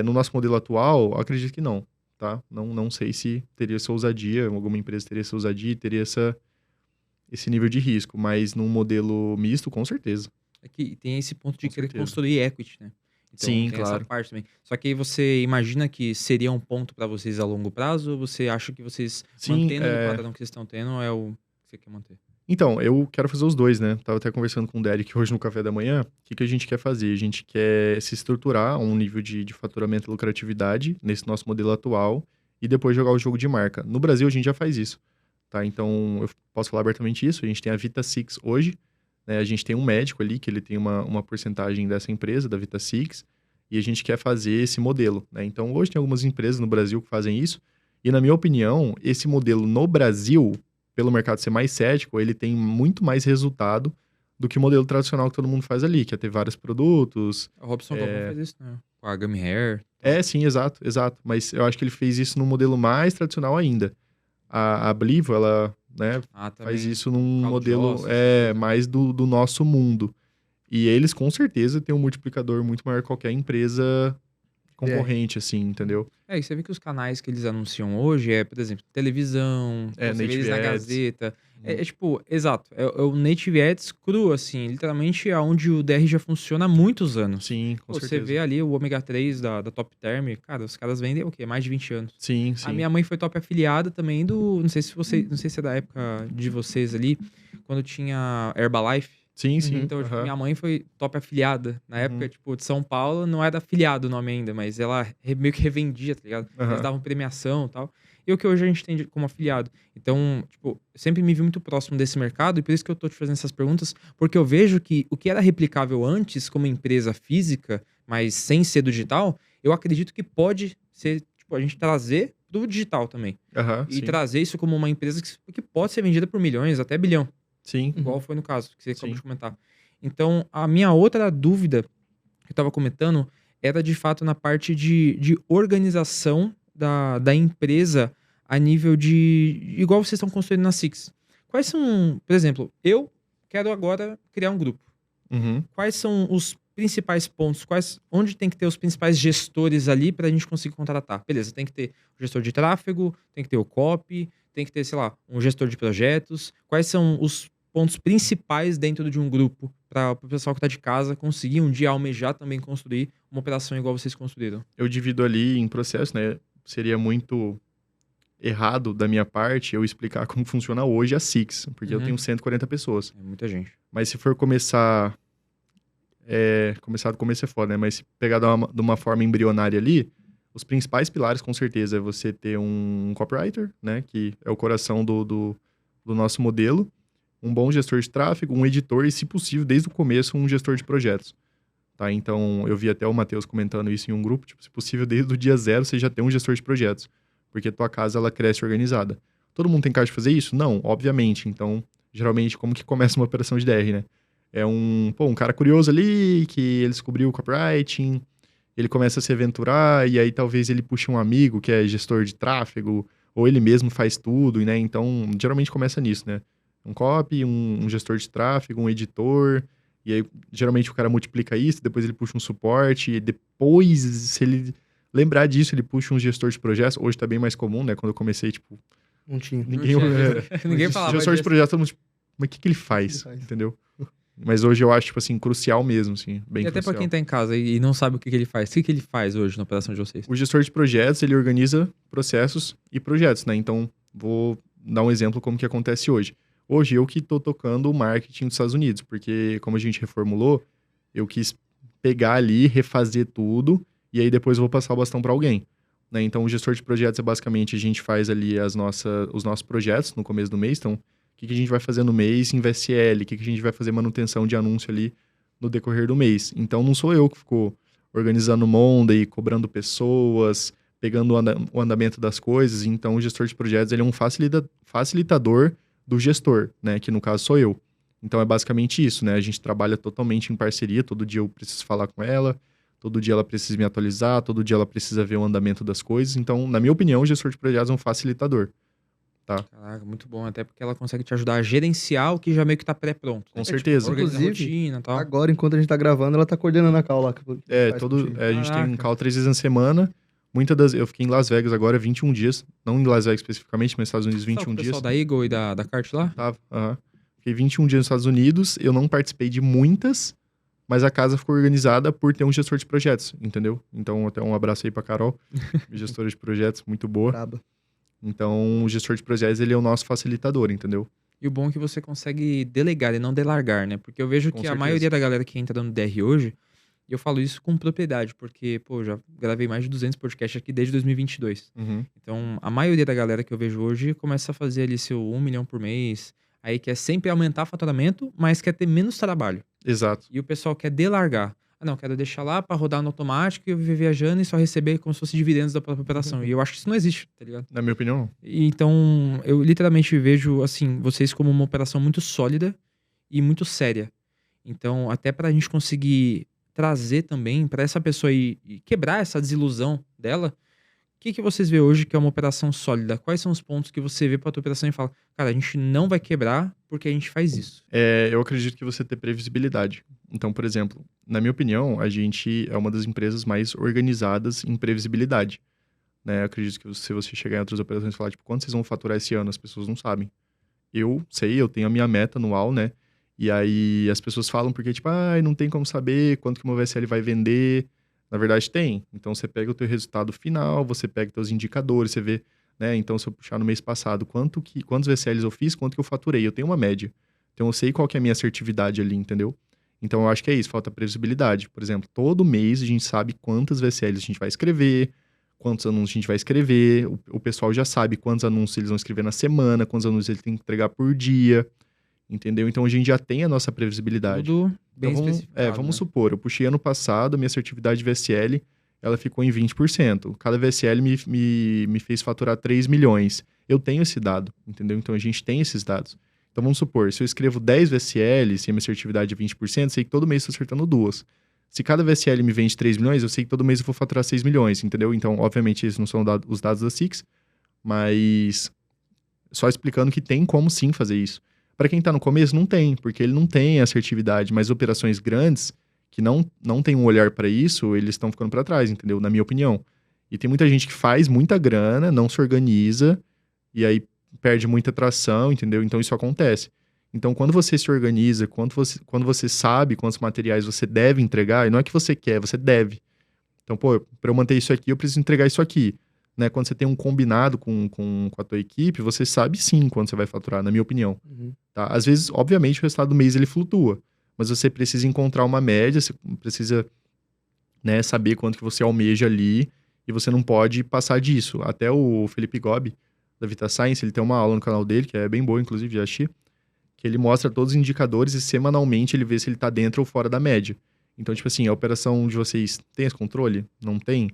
no nosso modelo atual, eu acredito que não, tá? Não sei se teria essa ousadia, alguma empresa teria essa ousadia e teria esse nível de risco. Mas num modelo misto, com certeza. É que tem esse ponto de Com querer certeza. construir equity, né? Então, Sim, tem claro. essa parte também. Só que aí você imagina que seria um ponto pra vocês a longo prazo, ou você acha que vocês, Sim, mantendo o padrão que vocês estão tendo, é o que você quer manter? Então, eu quero fazer os dois, né? Tava até conversando com o Derek hoje no café da manhã. O que a gente quer fazer? A gente quer se estruturar a um nível de faturamento e lucratividade nesse nosso modelo atual e depois jogar o jogo de marca. No Brasil, a gente já faz isso, tá? Então, eu posso falar abertamente isso. A gente tem a Vita Six hoje, né? A gente tem um médico ali que ele tem uma porcentagem dessa empresa, da Vita Six, e a gente quer fazer esse modelo, né? Então, hoje tem algumas empresas no Brasil que fazem isso e, na minha opinião, esse modelo no Brasil, pelo mercado ser mais cético, ele tem muito mais resultado do que o modelo tradicional que todo mundo faz ali, que é ter vários produtos. A Robson Galvão faz isso, né? Com a Gummy Hair. Sim, exato. Mas eu acho que ele fez isso num modelo mais tradicional ainda. A Blivo, ela, né, também. faz isso num Calo de modelo ossos, né? mais do nosso mundo. E eles, com certeza, têm um multiplicador muito maior que qualquer empresa concorrente, assim, entendeu? E você vê que os canais que eles anunciam hoje por exemplo, televisão, você vê eles Native na Ads. Gazeta. Tipo, exato, é o Native Ads cru, assim, literalmente é onde o DR já funciona há muitos anos. Sim, com Você certeza. vê ali o ômega 3 da Top Term, cara, os caras vendem o quê? Mais de 20 anos. Sim, A sim. minha mãe foi top afiliada também não sei se é da época de vocês ali, quando tinha Herbalife. Sim, sim. Então, tipo, aham. minha mãe foi top afiliada. Na época, tipo, de São Paulo, não era afiliado o nome ainda, mas ela meio que revendia, tá ligado? Eles Aham. davam premiação e tal. E o que hoje a gente tem como afiliado. Então, tipo, eu sempre me vi muito próximo desse mercado e por isso que eu tô te fazendo essas perguntas, porque eu vejo que o que era replicável antes como empresa física, mas sem ser do digital, eu acredito que pode ser, tipo, a gente trazer do digital também. Aham, E sim. trazer isso como uma empresa que pode ser vendida por milhões, até bilhão. Sim. Igual foi no caso, que você acabou Sim. de comentar. Então, a minha outra dúvida que eu estava comentando era de fato na parte de organização da empresa a nível de. Igual vocês estão construindo na Six. Quais são, por exemplo, eu quero agora criar um grupo. Uhum. Quais são os principais pontos? Onde tem que ter os principais gestores ali para a gente conseguir contratar? Beleza, tem que ter o gestor de tráfego, tem que ter o copy, tem que ter, sei lá, um gestor de projetos. Quais são os pontos principais dentro de um grupo para o pessoal que está de casa conseguir um dia almejar também construir uma operação igual vocês construíram? Eu divido ali em processo, né? Seria muito errado da minha parte eu explicar como funciona hoje a Six, porque eu tenho 140 pessoas. É muita gente. Mas se for começar do começo é foda, né? Mas se pegar de uma forma embrionária ali, os principais pilares, com certeza, é você ter um copywriter, né? Que é o coração do nosso modelo. Um bom gestor de tráfego, um editor e, se possível, desde o começo, um gestor de projetos. Tá? Então, eu vi até o Matheus comentando isso em um grupo. Tipo, se possível, desde o dia zero, você já tem um gestor de projetos. Porque a tua casa, ela cresce organizada. Todo mundo tem cara de fazer isso? Não, obviamente. Então, geralmente, como que começa uma operação de DR, né? É um cara curioso ali, que ele descobriu o copywriting, ele começa a se aventurar, e aí talvez ele puxe um amigo que é gestor de tráfego, ou ele mesmo faz tudo, né? Então, geralmente começa nisso, né? Um copy, um gestor de tráfego, um editor, e aí geralmente o cara multiplica isso, depois ele puxa um suporte, e depois, se ele lembrar disso, ele puxa um gestor de projetos. Hoje tá bem mais comum, né? Quando eu comecei, tipo, Não tinha. Ninguém falava gestor de disso. projetos, todo mundo, tipo, mas o que ele faz? Entendeu? Mas hoje eu acho, tipo assim, crucial mesmo, assim, bem E até crucial. pra quem tá em casa e não sabe o que ele faz. O que ele faz hoje na operação de vocês? O gestor de projetos, ele organiza processos e projetos, né? Então, vou dar um exemplo como que acontece hoje. Hoje, eu que tô tocando o marketing dos Estados Unidos, porque como a gente reformulou, eu quis pegar ali, refazer tudo, e aí depois eu vou passar o bastão para alguém. Né? Então, o gestor de projetos é basicamente, a gente faz ali os nossos projetos no começo do mês. Então, o que a gente vai fazer no mês em VSL, o que a gente vai fazer manutenção de anúncio ali no decorrer do mês. Então, não sou eu que ficou organizando Monday, cobrando pessoas, pegando o andamento das coisas. Então, o gestor de projetos, ele é um facilitador do gestor, né? Que no caso sou eu. Então, é basicamente isso, né? A gente trabalha totalmente em parceria, todo dia eu preciso falar com ela, todo dia ela precisa me atualizar, todo dia ela precisa ver o andamento das coisas. Então, na minha opinião, o gestor de projetos é um facilitador. Tá? Caraca, muito bom. Até porque ela consegue te ajudar a gerenciar o que já meio que tá pré-pronto. Com certeza. Tipo, organizar a Inclusive, rotina e tal. Agora, enquanto a gente tá gravando, ela tá coordenando a call lá. A gente tem Caraca. call 3 vezes na semana. Eu fiquei em Las Vegas agora 21 dias. Não em Las Vegas especificamente, mas nos Estados Unidos 21 o dias. pessoal da Eagle e da Cart lá? Tava, aham. Fiquei 21 dias nos Estados Unidos. Eu não participei de muitas, mas a casa ficou organizada por ter um gestor de projetos, entendeu? Então, até um abraço aí pra Carol, gestora de projetos, muito boa. Braba. Então, o gestor de projetos, ele é o nosso facilitador, entendeu? E o bom é que você consegue delegar e não delargar, né? Porque eu vejo Com que certeza. a maioria da galera que entra no DR hoje, e eu falo isso com propriedade, porque, pô, já gravei mais de 200 podcasts aqui desde 2022. Uhum. Então, a maioria da galera que eu vejo hoje começa a fazer ali seu 1 milhão por mês, aí quer sempre aumentar o faturamento, mas quer ter menos trabalho. Exato. E o pessoal quer delargar. Ah, não, quero deixar lá pra rodar no automático e eu viver viajando e só receber como se fosse dividendos da própria operação. E eu acho que isso não existe, tá ligado? Na minha opinião, não. E então, eu literalmente vejo, assim, vocês como uma operação muito sólida e muito séria. Então, até pra gente conseguir trazer também pra essa pessoa e quebrar essa desilusão dela, que vocês vê hoje que é uma operação sólida? Quais são os pontos que você vê pra tua operação e fala, cara, a gente não vai quebrar porque a gente faz isso? Eu acredito que você ter previsibilidade. Então, por exemplo, na minha opinião, a gente é uma das empresas mais organizadas em previsibilidade. Né? Eu acredito que se você chegar em outras operações e falar, tipo, quanto vocês vão faturar esse ano, as pessoas não sabem. Eu sei, eu tenho a minha meta anual, né? E aí as pessoas falam porque, tipo, não tem como saber quanto que uma VSL vai vender. Na verdade, tem. Então, você pega o teu resultado final, você pega teus indicadores, você vê, né? Então, se eu puxar no mês passado, quantos VSLs eu fiz, quanto que eu faturei. Eu tenho uma média. Então, eu sei qual que é a minha assertividade ali, entendeu? Então, eu acho que é isso, falta previsibilidade. Por exemplo, todo mês a gente sabe quantas VSLs a gente vai escrever, quantos anúncios a gente vai escrever, o pessoal já sabe quantos anúncios eles vão escrever na semana, quantos anúncios ele tem que entregar por dia, entendeu? Então, a gente já tem a nossa previsibilidade. Tudo bem Então, especificado, vamos né? supor, eu puxei ano passado, a minha assertividade de VSL, ela ficou em 20%. Cada VSL me fez faturar 3 milhões. Eu tenho esse dado, entendeu? Então, a gente tem esses dados. Então, vamos supor, se eu escrevo 10 VSLs e a minha assertividade é 20%, eu sei que todo mês eu estou acertando 2. Se cada VSL me vende 3 milhões, eu sei que todo mês eu vou faturar 6 milhões, entendeu? Então, obviamente, esses não são os dados da Six, mas só explicando que tem como sim fazer isso. Para quem tá no começo, não tem, porque ele não tem assertividade, mas operações grandes que não tem um olhar para isso, eles estão ficando para trás, entendeu? Na minha opinião. E tem muita gente que faz muita grana, não se organiza, e aí perde muita tração, entendeu? Então isso acontece. Então, quando você se organiza, quando você sabe quantos materiais você deve entregar, e não é que você quer, você deve. Então, pô, para eu manter isso aqui, eu preciso entregar isso aqui. Né? Quando você tem um combinado com a tua equipe, você sabe sim quando você vai faturar, na minha opinião. Uhum. Tá? Às vezes, obviamente, o resultado do mês ele flutua, mas você precisa encontrar uma média, você precisa, né, saber quanto que você almeja ali, e você não pode passar disso. Até o Felipe Gobi, da Vita Science, ele tem uma aula no canal dele, que é bem boa, inclusive, já assisti, que ele mostra todos os indicadores e semanalmente ele vê se ele tá dentro ou fora da média. Então, tipo assim, a operação de vocês tem esse controle? Não tem?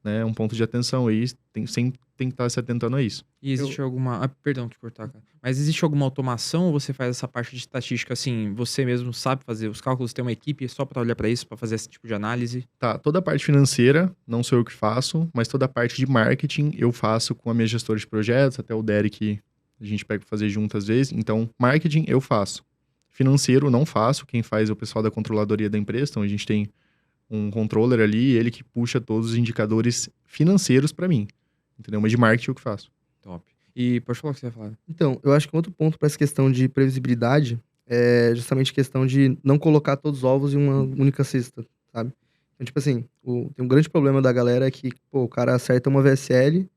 Né? Um ponto de atenção aí, sempre tem que estar se atentando a isso. E existe alguma... perdão te cortar, cara. Mas existe alguma automação ou você faz essa parte de estatística assim, você mesmo sabe fazer os cálculos, tem uma equipe só para olhar para isso, para fazer esse tipo de análise? Tá, toda a parte financeira, não sou eu que faço, mas toda a parte de marketing eu faço com a minha gestora de projetos, até o Derek, a gente pega pra fazer junto às vezes. Então, marketing eu faço. Financeiro não faço, quem faz é o pessoal da controladoria da empresa, então a gente tem um controller ali, ele que puxa todos os indicadores financeiros para mim, entendeu? Mas de marketing eu que faço. Top. E pode falar o que você vai falar. Então, eu acho que um outro ponto para essa questão de previsibilidade é justamente a questão de não colocar todos os ovos em uma única cesta, sabe? Então, tipo assim, tem um grande problema da galera é que, pô, o cara acerta uma VSL,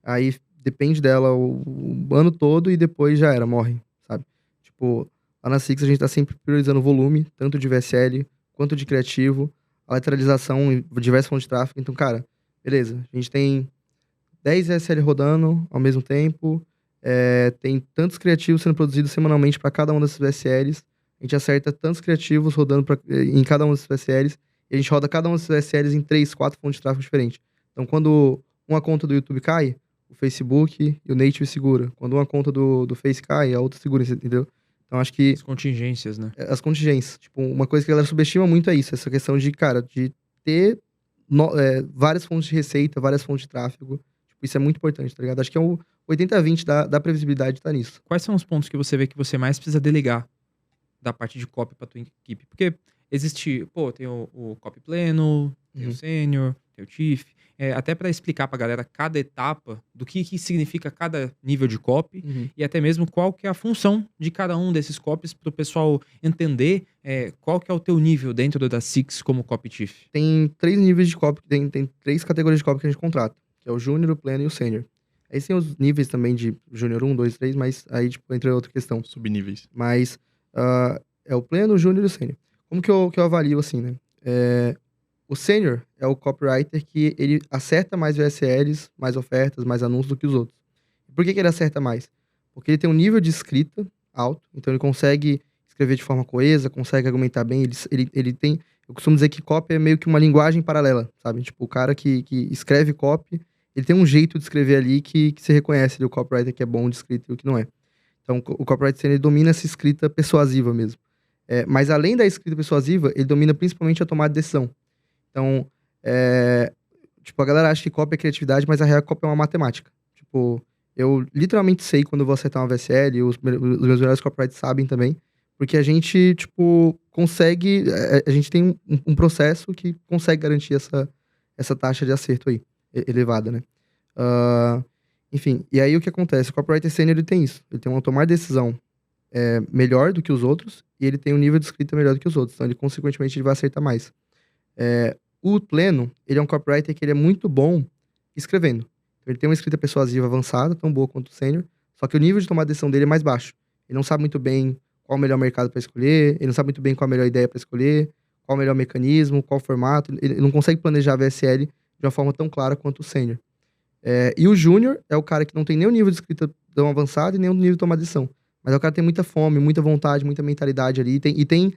aí depende dela o ano todo e depois já era, morre, sabe? Tipo, lá na Six a gente tá sempre priorizando o volume, tanto de VSL quanto de criativo, a lateralização em diversas fontes de tráfego. Então, cara, beleza, a gente tem 10 VSL rodando ao mesmo tempo, tem tantos criativos sendo produzidos semanalmente para cada uma dessas VSLs, a gente acerta tantos criativos rodando em cada uma dessas VSLs, e a gente roda cada uma dessas VSLs em 3, 4 fontes de tráfego diferentes. Então, quando uma conta do YouTube cai, o Facebook e o Native segura. Quando uma conta do Face cai, a outra segura, entendeu? Então, acho que... As contingências, né? As contingências. Tipo, uma coisa que a galera subestima muito é isso. Essa questão de, cara, de ter várias fontes de receita, várias fontes de tráfego. Tipo, isso é muito importante, tá ligado? Acho que é o 80-20 da previsibilidade tá nisso. Quais são os pontos que você vê que você mais precisa delegar da parte de copy pra tua equipe? Porque existe... Pô, tem o copy pleno, tem o sênior, tem o chief... até para explicar pra galera cada etapa do que significa cada nível de copy e até mesmo qual que é a função de cada um desses copies pro pessoal entender qual que é o teu nível dentro da Six como copy chief. Tem 3 níveis de copy, tem 3 categorias de copy que a gente contrata, que é o júnior, o pleno e o sênior. Aí tem os níveis também de júnior 1, 2, 3, mas aí tipo, entra outra questão. Subníveis. Mas é o pleno, o júnior e o sênior. Como que eu avalio assim, né? O sênior é o copywriter que ele acerta mais VSLs, mais ofertas, mais anúncios do que os outros. Por que ele acerta mais? Porque ele tem um nível de escrita alto, então ele consegue escrever de forma coesa, consegue argumentar bem, ele tem... Eu costumo dizer que copy é meio que uma linguagem paralela, sabe? Tipo, o cara que escreve copy, ele tem um jeito de escrever ali que você reconhece ali, o copywriter que é bom de escrita e o que não é. Então, o copywriter ele domina essa escrita persuasiva mesmo. Mas além da escrita persuasiva, ele domina principalmente a tomada de decisão. Então, tipo, a galera acha que copy é criatividade, mas a real copy é uma matemática. Tipo, eu literalmente sei quando eu vou acertar uma VSL, os meus melhores copyrights sabem também, porque a gente, tipo, consegue, a gente tem um processo que consegue garantir essa taxa de acerto aí, elevada, né? Ah, enfim, e aí o que acontece? O copywriter sênior, ele tem isso. Ele tem uma tomar de decisão melhor do que os outros, e ele tem um nível de escrita melhor do que os outros. Então, ele, consequentemente, ele vai acertar mais. O pleno, ele é um copywriter que ele é muito bom escrevendo. Ele tem uma escrita persuasiva avançada, tão boa quanto o sênior, só que o nível de tomar decisão dele é mais baixo. Ele não sabe muito bem qual o melhor mercado para escolher, ele não sabe muito bem qual a melhor ideia para escolher, qual o melhor mecanismo, qual o formato. Ele não consegue planejar a VSL de uma forma tão clara quanto o sênior. E o júnior é o cara que não tem nem o nível de escrita tão avançado e nem o nível de tomar decisão. Mas é o cara que tem muita fome, muita vontade, muita mentalidade ali, e tem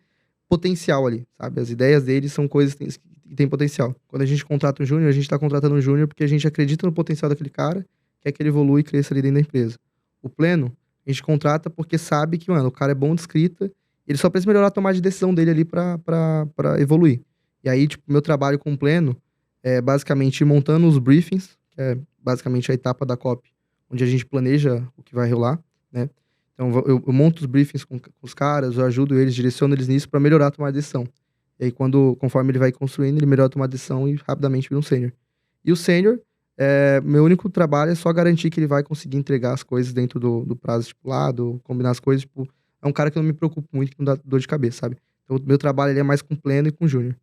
potencial ali, sabe? As ideias dele são coisas que têm potencial. Quando a gente contrata um júnior, a gente tá contratando um júnior porque a gente acredita no potencial daquele cara, quer que ele evolua e cresça ali dentro da empresa. O pleno, a gente contrata porque sabe que, mano, o cara é bom de escrita, ele só precisa melhorar a tomada de decisão dele ali pra evoluir. E aí, tipo, meu trabalho com o pleno é basicamente ir montando os briefings, que é basicamente a etapa da copy, onde a gente planeja o que vai rolar, né? Então, eu monto os briefings com os caras, eu ajudo eles, direciono eles nisso pra melhorar a tomada de decisão. E aí, conforme ele vai construindo, ele melhora a tomada de decisão e rapidamente vira um sênior. E o sênior, meu único trabalho é só garantir que ele vai conseguir entregar as coisas dentro do prazo estipulado, combinar as coisas. Tipo, é um cara que eu não me preocupo muito, que não dá dor de cabeça, sabe? Então, o meu trabalho ele é mais com pleno e com júnior.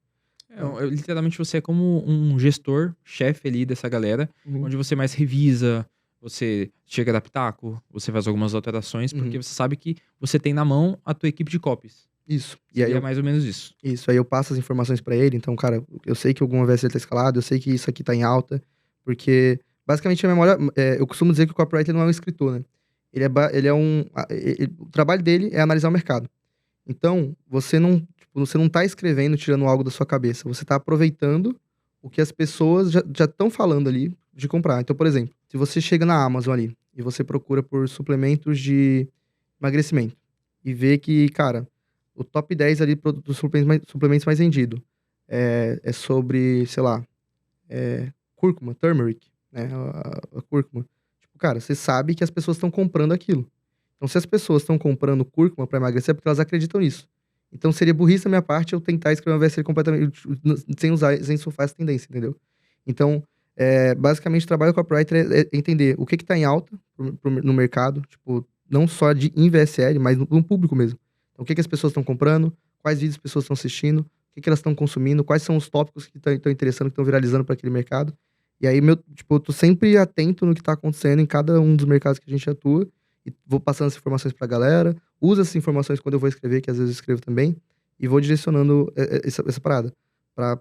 Literalmente você é como um gestor, chefe ali dessa galera, onde você mais revisa, você chega a dar pitaco, você faz algumas alterações, porque você sabe que você tem na mão a tua equipe de copies. Isso. E aí é mais ou menos isso. Isso, aí eu passo as informações pra ele. Então, cara, eu sei que alguma VSL tá escalado, eu sei que isso aqui tá em alta, porque basicamente a memória, eu costumo dizer que o copywriter não é um escritor, né? O trabalho dele é analisar o mercado. Então, você não tá escrevendo, tirando algo da sua cabeça, você tá aproveitando o que as pessoas já estão falando ali de comprar. Então, por exemplo, se você chega na Amazon ali e você procura por suplementos de emagrecimento e vê que, cara, o top 10 ali dos suplementos mais vendidos é sobre, sei lá, cúrcuma, turmeric, né? A cúrcuma. Tipo, cara, você sabe que as pessoas estão comprando aquilo. Então, se as pessoas estão comprando cúrcuma para emagrecer, é porque elas acreditam nisso. Então, seria burrice da minha parte eu tentar escrever uma VSL completamente sem surfar essa tendência, entendeu? Então, basicamente, o trabalho do copywriter é entender o que tá em alta no mercado, tipo, não só em VSL, mas no público mesmo. Então, o que as pessoas estão comprando, quais vídeos as pessoas estão assistindo, o que elas estão consumindo, quais são os tópicos que estão interessando, que estão viralizando para aquele mercado. E aí, eu tô sempre atento no que tá acontecendo em cada um dos mercados que a gente atua, e vou passando essas informações pra galera, uso essas informações quando eu vou escrever, que às vezes eu escrevo também, e vou direcionando essa parada, para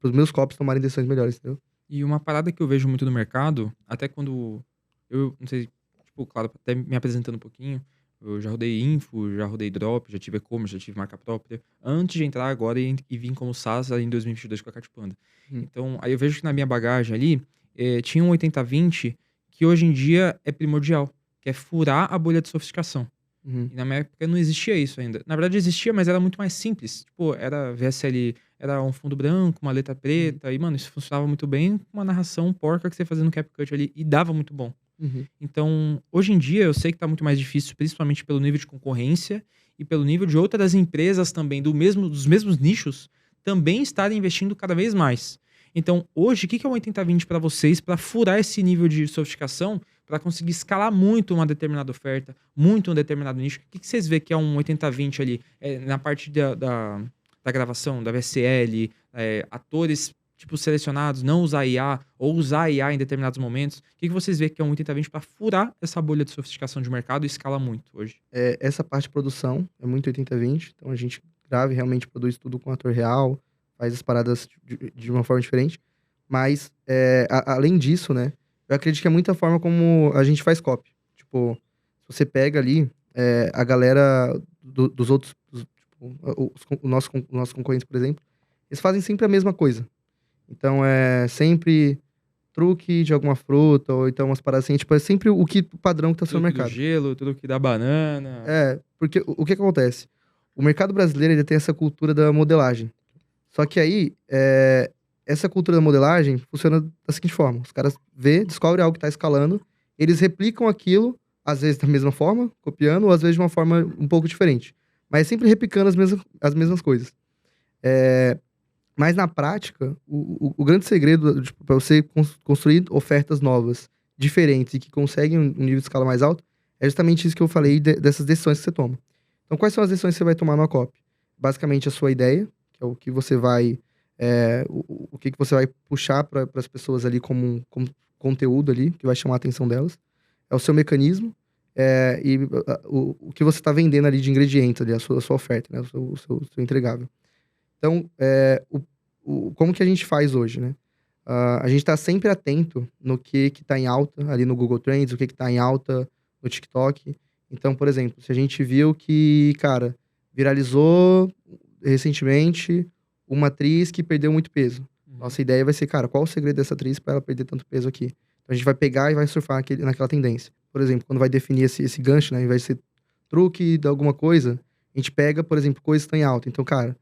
os meus copies tomarem decisões melhores, entendeu? E uma parada que eu vejo muito no mercado, até quando eu, não sei, tipo, claro, até me apresentando um pouquinho, eu já rodei info, já rodei drop, já tive e-commerce, já tive marca própria, antes de entrar agora e vim como SaaS em 2022 com a Cartpanda. Então, aí eu vejo que na minha bagagem ali, tinha um 80/20 que hoje em dia é primordial, que é furar a bolha de sofisticação. E na minha época não existia isso ainda. Na verdade existia, mas era muito mais simples. Tipo, era VSL, era um fundo branco, uma letra preta, e, mano, isso funcionava muito bem com uma narração porca que você fazia no CapCut ali, e dava muito bom. Então, hoje em dia, eu sei que tá muito mais difícil, principalmente pelo nível de concorrência e pelo nível de outras empresas também dos mesmos nichos também estarem investindo cada vez mais. Então, hoje, o que é um 80/20 para vocês, para furar esse nível de sofisticação, para conseguir escalar muito uma determinada oferta, muito um determinado nicho? O que vocês vê que é um 80/20 ali? Na parte da gravação, da VSL, atores tipo selecionados, não usar IA, ou usar IA em determinados momentos. O que vocês vê que é um 80/20 para furar essa bolha de sofisticação de mercado e escala muito hoje? Essa parte de produção é muito 80/20, então a gente grava e realmente produz tudo com ator real, faz as paradas de uma forma diferente. Mas, além disso, né, eu acredito que é muita forma como a gente faz copy. Tipo, se você pega ali a galera dos outros, os nossos concorrentes, por exemplo, eles fazem sempre a mesma coisa. Então, é sempre truque de alguma fruta, ou então umas paradas assim, tipo, é sempre o padrão que tá sendo no mercado. Tudo gelo, tudo que dá banana. Porque o que acontece? O mercado brasileiro, ele tem essa cultura da modelagem. Só que aí, essa cultura da modelagem funciona da seguinte forma. Os caras descobrem algo que tá escalando, eles replicam aquilo, às vezes da mesma forma, copiando, ou às vezes de uma forma um pouco diferente. Mas sempre replicando as mesmas coisas. Mas na prática, o grande segredo tipo, para você construir ofertas novas, diferentes e que conseguem um nível de escala mais alto, é justamente isso que eu falei dessas decisões que você toma. Então, quais são as decisões que você vai tomar no copy? Basicamente, a sua ideia, que é o que você vai... o que você vai puxar para as pessoas ali como conteúdo ali, que vai chamar a atenção delas. É o seu mecanismo e o que você está vendendo ali de ingredientes ali, a sua oferta, né? O seu entregável. Então, como que a gente faz hoje, né? A gente está sempre atento no que está em alta ali no Google Trends, o que está em alta no TikTok. Então, por exemplo, se a gente viu que, cara, viralizou recentemente uma atriz que perdeu muito peso. Nossa ideia vai ser, cara, qual o segredo dessa atriz para ela perder tanto peso aqui? Então, a gente vai pegar e vai surfar naquela tendência. Por exemplo, quando vai definir esse gancho, né? Ao invés de ser truque de alguma coisa, a gente pega, por exemplo, coisas que estão em alta. Então, cara,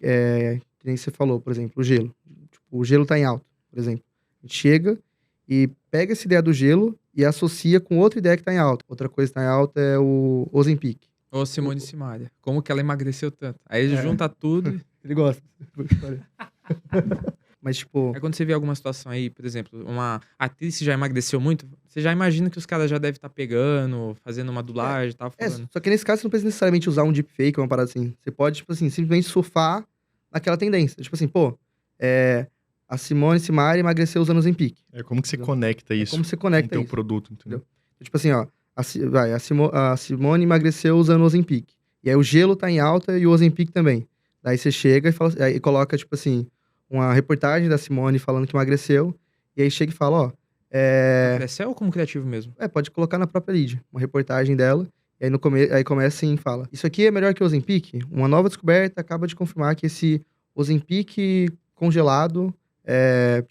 que nem você falou, por exemplo, o gelo. Tipo, o gelo tá em alta, por exemplo. A gente chega e pega essa ideia do gelo e associa com outra ideia que tá em alta. Outra coisa que tá em alta é o Ozempic. Ô, Simone Simaria. Como que ela emagreceu tanto? Aí junta tudo. Ele gosta. Mas, tipo... Aí quando você vê alguma situação aí, por exemplo, uma atriz que já emagreceu muito, você já imagina que os caras já devem estar pegando, fazendo uma dublagem e tal, falando. Só que nesse caso você não precisa necessariamente usar um deepfake ou uma parada assim. Você pode, tipo assim, simplesmente surfar naquela tendência. Tipo assim, pô, a Simone Simaria emagreceu usando o Ozempic. Como que você conecta isso como você conecta com o teu isso, produto, entendeu? Tipo assim, ó, a Simone emagreceu usando o Ozempic. E aí o gelo tá em alta e o Ozempic também. Daí você chega e fala, aí coloca, tipo assim, uma reportagem da Simone falando que emagreceu. E aí chega e fala, ó... Emagreceu ou como criativo mesmo? Pode colocar na própria lead, uma reportagem dela. E aí, aí começa assim e fala, isso aqui é melhor que o Ozempic? Uma nova descoberta acaba de confirmar que esse Ozempic congelado é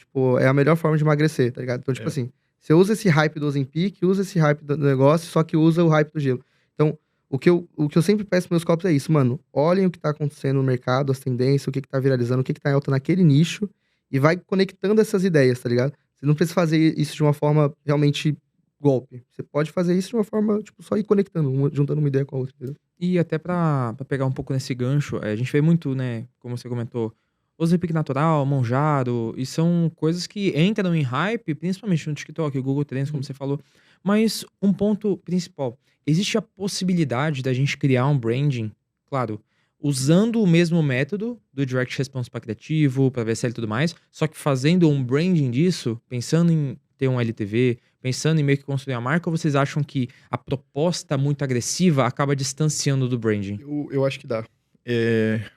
a melhor forma de emagrecer, tá ligado? Então, tipo assim, você usa esse hype do Ozempic, usa esse hype do negócio, só que usa o hype do gelo. Então, o que eu sempre peço pros meus copos é isso, mano. Olhem o que tá acontecendo no mercado, as tendências, o que tá viralizando, o que tá em alta naquele nicho e vai conectando essas ideias, tá ligado? Você não precisa fazer isso de uma forma realmente golpe. Você pode fazer isso de uma forma, tipo, só ir conectando, juntando uma ideia com a outra, entendeu? E até pra pegar um pouco nesse gancho, a gente vê muito, né, como você comentou, Ozempic natural, Monjaro, e são coisas que entram em hype, principalmente no TikTok, o Google Trends, como você falou. Mas um ponto principal, existe a possibilidade da gente criar um branding, claro, usando o mesmo método do Direct Response para criativo, para VSL e tudo mais, só que fazendo um branding disso, pensando em ter um LTV, pensando em meio que construir a marca, ou vocês acham que a proposta muito agressiva acaba distanciando do branding? Eu acho que dá.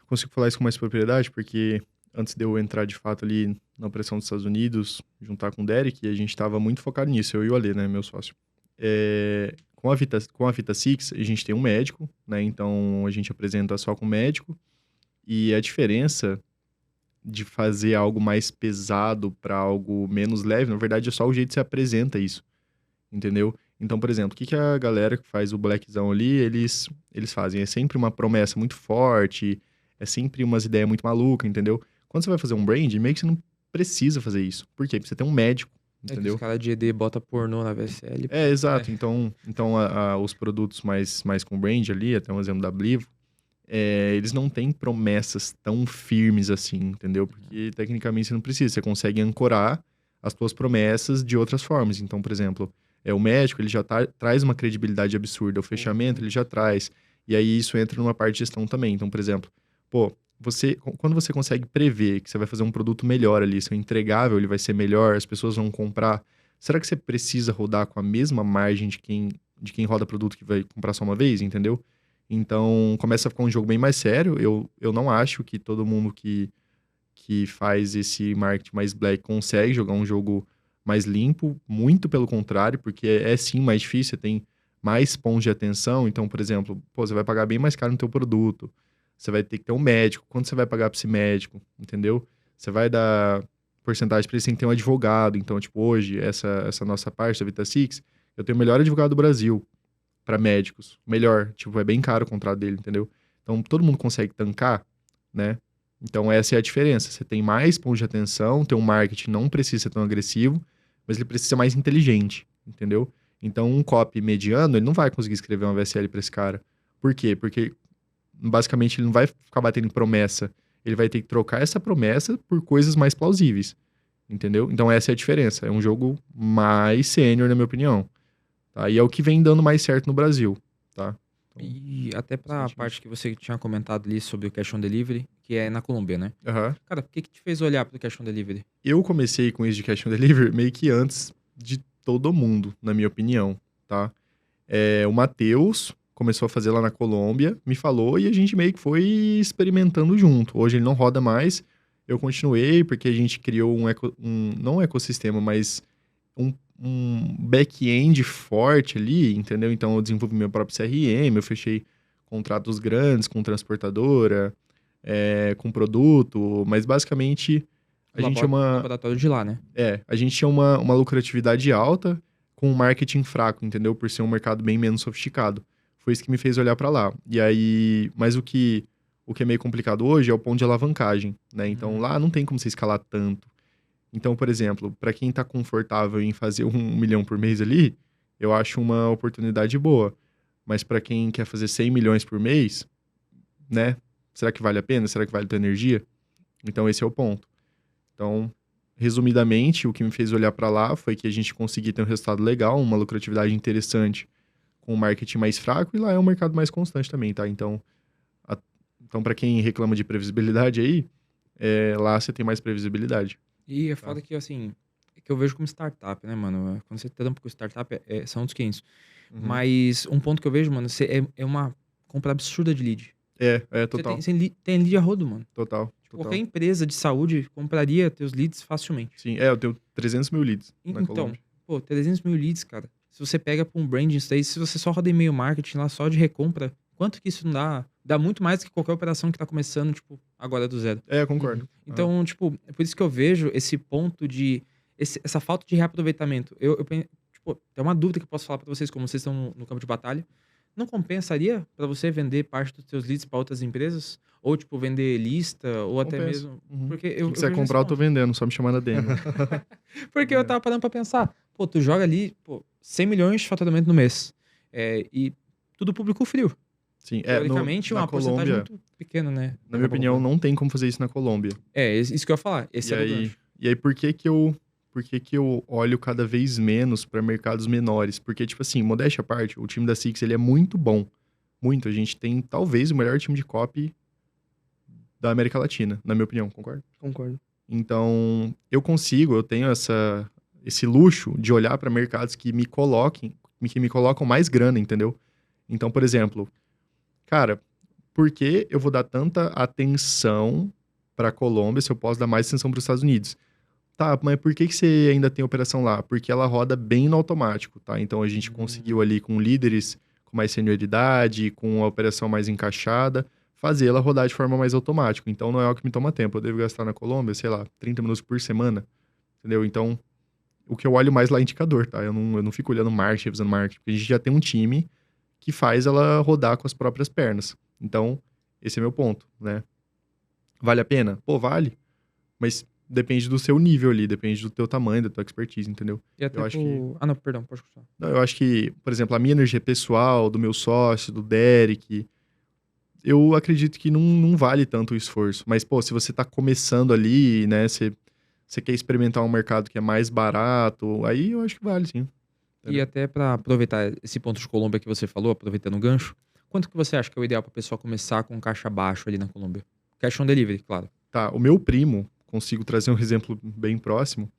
Consigo falar isso com mais propriedade, porque antes de eu entrar de fato ali na operação dos Estados Unidos, juntar com o Derek, a gente estava muito focado nisso, eu e o Ale, né, meu sócio. Com a Vita Six, a gente tem um médico, né, então a gente apresenta só com o médico, e a diferença de fazer algo mais pesado para algo menos leve, na verdade é só o jeito que você apresenta isso, entendeu? Então, por exemplo, o que a galera que faz o Blackzão ali, eles fazem? É sempre uma promessa muito forte, é sempre umas ideias muito malucas, entendeu? Quando você vai fazer um brand, meio que você não precisa fazer isso. Por quê? Porque você tem um médico, entendeu? Os caras de ED bota pornô na VSL. Exato. Então os produtos mais com brand ali, até um exemplo da Blivo, eles não têm promessas tão firmes assim, entendeu? Porque tecnicamente você não precisa, você consegue ancorar as suas promessas de outras formas. Então, por exemplo, o médico, ele já traz uma credibilidade absurda, o fechamento ele já traz, e aí isso entra numa parte de gestão também. Então, por exemplo, quando você consegue prever que você vai fazer um produto melhor ali, seu entregável ele vai ser melhor, as pessoas vão comprar, será que você precisa rodar com a mesma margem de quem roda produto que vai comprar só uma vez, entendeu? Então, começa a ficar um jogo bem mais sério. Eu não acho que todo mundo que faz esse marketing mais black consegue jogar um jogo mais limpo. Muito pelo contrário, porque é sim mais difícil, tem mais pontos de atenção. Então, por exemplo, você vai pagar bem mais caro no teu produto. Você vai ter que ter um médico. Quanto você vai pagar para esse médico, entendeu? Você vai dar porcentagem para ele, sem ter um advogado. Então, tipo, hoje, essa nossa parte da Vita Six, eu tenho o melhor advogado do Brasil para médicos. Melhor, tipo, é bem caro o contrato dele, entendeu? Então, todo mundo consegue tancar, né? Então essa é a diferença. Você tem mais pontos de atenção, teu marketing não precisa ser tão agressivo, mas ele precisa ser mais inteligente, entendeu? Então um copy mediano, ele não vai conseguir escrever uma VSL para esse cara. Por quê? Porque basicamente ele não vai ficar batendo em promessa. Ele vai ter que trocar essa promessa por coisas mais plausíveis, entendeu? Então essa é a diferença. É um jogo mais sênior, na minha opinião. Tá? E é o que vem dando mais certo no Brasil, tá? Então, E até pra bastante parte que você tinha comentado ali sobre o Cash on Delivery, que é na Colômbia, né? aham. Cara, por que te fez olhar pro Cash on Delivery? Eu comecei com isso de Cash on Delivery meio que antes de todo mundo, na minha opinião, tá? O Matheus começou a fazer lá na Colômbia, me falou e a gente meio que foi experimentando junto. Hoje ele não roda mais, eu continuei porque a gente criou não um ecossistema, mas um back-end forte ali, entendeu? Então eu desenvolvi meu próprio CRM, eu fechei contratos grandes com transportadora, com produto, mas basicamente a gente é uma... laboratório de lá, né? A gente tinha uma lucratividade alta com um marketing fraco, entendeu? Por ser um mercado bem menos sofisticado. Foi isso que me fez olhar para lá. E aí, mas o que é meio complicado hoje é o ponto de alavancagem, né? Então lá não tem como você escalar tanto. Então, por exemplo, para quem tá confortável em fazer 1 milhão por mês ali, eu acho uma oportunidade boa. Mas para quem quer fazer 100 milhões por mês, né? Será que vale a pena? Será que vale a tua energia? Então esse é o ponto. Então, resumidamente, o que me fez olhar para lá foi que a gente conseguia ter um resultado legal, uma lucratividade interessante com um marketing mais fraco, e lá é um mercado mais constante também, tá? Então para quem reclama de previsibilidade aí, lá você tem mais previsibilidade. E é foda que, assim, que eu vejo como startup, né, mano? Quando você trampa com startup, são outros 500. Uhum. Mas um ponto que eu vejo, mano, é uma compra absurda de lead. Total. Você tem lead a rodo, mano. Total. Qualquer empresa de saúde compraria teus leads facilmente. Sim, eu tenho 300 mil leads na Então, Colômbia. pô, 300 mil leads, cara. Se você pega pra um branding stage, se você só roda e-mail marketing lá, só de recompra, quanto que isso não dá? Dá muito mais do que qualquer operação que tá começando, tipo, agora do zero. Eu concordo. Então, tipo, é por isso que eu vejo esse ponto de... essa falta de reaproveitamento. Tipo, tem uma dúvida que eu posso falar pra vocês, como vocês estão no campo de batalha. Não compensaria pra você vender parte dos seus leads pra outras empresas? Ou, tipo, vender lista, ou até Compensa. mesmo... Uhum. Porque Se eu quiser vejo esse comprar, eu tô ponto. vendendo, só me chamar na DM. Porque eu tava parando pra pensar. Pô, tu joga ali, pô, 100 milhões de faturamento no mês. E tudo público frio. Sim, Teoricamente, na uma porcentagem Colômbia, muito pequena, né? na minha opinião, não tem como fazer isso na Colômbia. Isso que eu ia falar. Esse E era o aí, gancho. por que eu olho cada vez menos para mercados menores? Porque, tipo assim, modéstia à parte, o time da Six, ele é muito bom. Muito. A gente tem, talvez, o melhor time de copy da América Latina, na minha opinião, concorda? Concordo. Então, eu tenho esse luxo de olhar para mercados que me colocam mais grana, entendeu? Então, por exemplo, cara, por que eu vou dar tanta atenção para a Colômbia se eu posso dar mais atenção para os Estados Unidos? Tá, mas por que você ainda tem operação lá? Porque ela roda bem no automático, tá? Então a gente conseguiu ali com líderes com mais senioridade, com a operação mais encaixada, fazer ela rodar de forma mais automática. Então não é algo que me toma tempo. Eu devo gastar na Colômbia, sei lá, 30 minutos por semana, entendeu? Então, o que eu olho mais lá é indicador, tá? Eu não fico olhando marketing, revisando marketing, porque a gente já tem um time que faz ela rodar com as próprias pernas. Então, esse é meu ponto, né? Vale a pena? Pô, vale. Mas depende do seu nível ali, depende do teu tamanho, da tua expertise, entendeu? E até eu acho que... Ah, não, perdão, pode continuar. Não, eu acho que, por exemplo, a minha energia pessoal, do meu sócio, do Derek, eu acredito que não vale tanto o esforço. Mas, pô, se você tá começando ali, né, você quer experimentar um mercado que é mais barato, aí eu acho que vale, sim. E até pra aproveitar esse ponto de Colômbia que você falou, aproveitando o gancho, quanto que você acha que é o ideal pra pessoa começar com caixa baixo ali na Colômbia? Cash on delivery, claro. Tá, o meu primo, consigo trazer um exemplo bem próximo,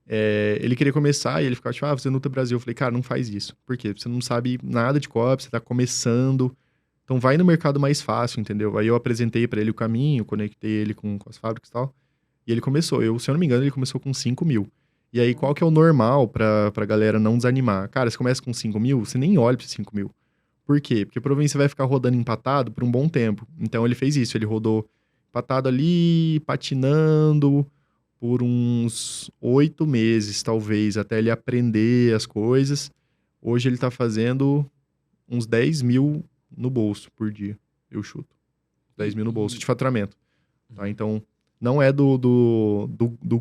ele queria começar e ele ficava tipo, você luta Brasil. Eu falei, cara, não faz isso. Por quê? Você não sabe nada de copy, você tá começando, então vai no mercado mais fácil, entendeu? Aí eu apresentei pra ele o caminho, conectei ele com as fábricas e tal, e ele começou. Se eu não me engano, ele começou com 5 mil. E aí, qual que é o normal pra galera não desanimar? Cara, você começa com 5 mil, você nem olha pra 5 mil. Por quê? Porque provavelmente você vai ficar rodando empatado por um bom tempo. Então ele fez isso, ele rodou empatado ali, patinando por uns 8 meses, talvez, até ele aprender as coisas. Hoje ele tá fazendo uns 10 mil no bolso por dia, eu chuto. 10 mil no bolso de faturamento. tá? Então, não é do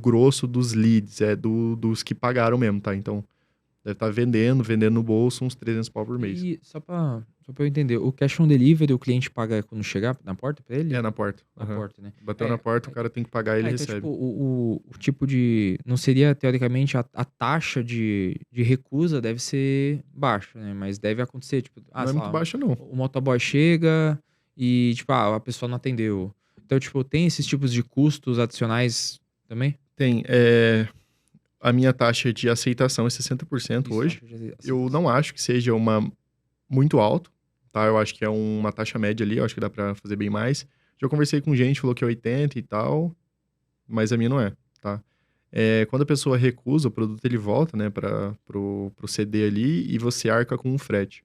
grosso dos leads, é dos que pagaram mesmo, tá? Então, deve estar vendendo no bolso uns 300 pau por mês. E só pra eu entender, o cash on delivery o cliente paga quando chegar na porta pra ele? É, na porta. Na Aham. porta, né? Bateu na porta, o cara tem que pagar e ele Então, recebe. tipo, o tipo de... Não seria, teoricamente, a taxa de recusa deve ser baixa, né? Mas deve acontecer, tipo... Não é sei muito lá, baixa, não. o motoboy chega e, tipo, a pessoa não atendeu. Então, tipo, tem esses tipos de custos adicionais também? Tem. A minha taxa de aceitação é 60% hoje. Eu não acho que seja muito alto, tá? Eu acho que é uma taxa média ali, eu acho que dá pra fazer bem mais. Já conversei com gente, falou que é 80 e tal, mas a minha não é, tá? Quando a pessoa recusa, o produto ele volta, né, pro CD ali e você arca com um frete.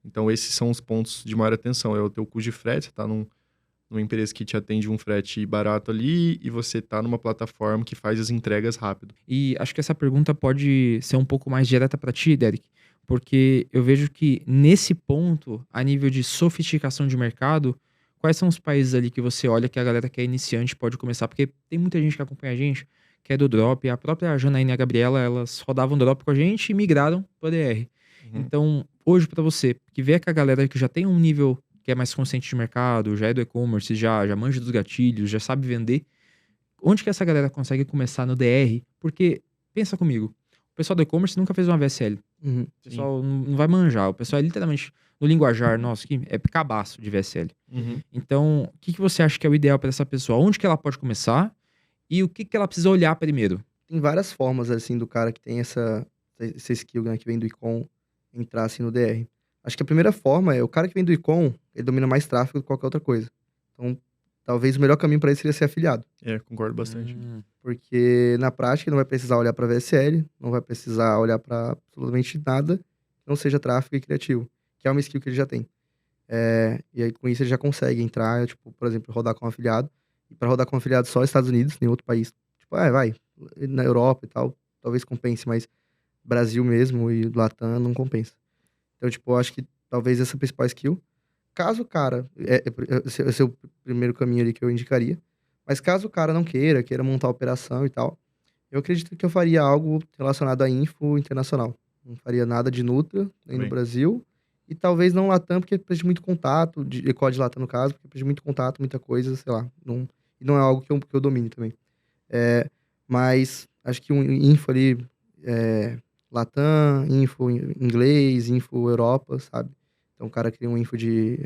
Então, esses são os pontos de maior atenção. É o teu custo de frete, você tá numa empresa que te atende um frete barato ali e você tá numa plataforma que faz as entregas rápido. E acho que essa pergunta pode ser um pouco mais direta pra ti, Derek, porque eu vejo que nesse ponto, a nível de sofisticação de mercado, quais são os países ali que você olha que a galera que é iniciante pode começar? Porque tem muita gente que acompanha a gente, que é do Drop, a própria Janaína e a Gabriela, elas rodavam Drop com a gente e migraram pro ADR. Então, hoje pra você, que vê que a galera que já tem um nível que é mais consciente de mercado, já é do e-commerce, já manja dos gatilhos, já sabe vender, onde que essa galera consegue começar no DR? Porque, pensa comigo, o pessoal do e-commerce nunca fez uma VSL. Uhum. O pessoal não vai manjar. O pessoal é literalmente, no linguajar nosso, que é cabaço de VSL. Então, o que você acha que é o ideal para essa pessoa? Onde que ela pode começar? E o que ela precisa olhar primeiro? Tem várias formas, assim, do cara que tem essa skill, né, que vem do e-com, entrar, assim, no DR. Acho que a primeira forma é, o cara que vem do e-com, ele domina mais tráfego do que qualquer outra coisa. Então, talvez o melhor caminho para ele seria ser afiliado. Concordo bastante. Porque, na prática, ele não vai precisar olhar para VSL, não vai precisar olhar para absolutamente nada que não seja tráfego e criativo, que é uma skill que ele já tem. E aí, com isso, ele já consegue entrar, tipo, por exemplo, rodar com um afiliado. E para rodar com um afiliado só nos Estados Unidos, nem outro país. Tipo, vai, na Europa e tal, talvez compense, mas Brasil mesmo e Latam não compensa. Então, tipo, eu acho que talvez essa é a principal skill. Caso o cara... Esse é o primeiro caminho ali que eu indicaria. Mas caso o cara não queira montar a operação e tal, eu acredito que eu faria algo relacionado a info internacional. Não faria nada de Nutra, nem no Brasil. E talvez não Latam, porque precisa de muito contato, de código Latam no caso, porque precisa de muito contato, muita coisa, sei lá. E não é algo que eu domine também. Mas acho que um info ali, Latam, info inglês, info Europa, sabe? Então o cara cria um info de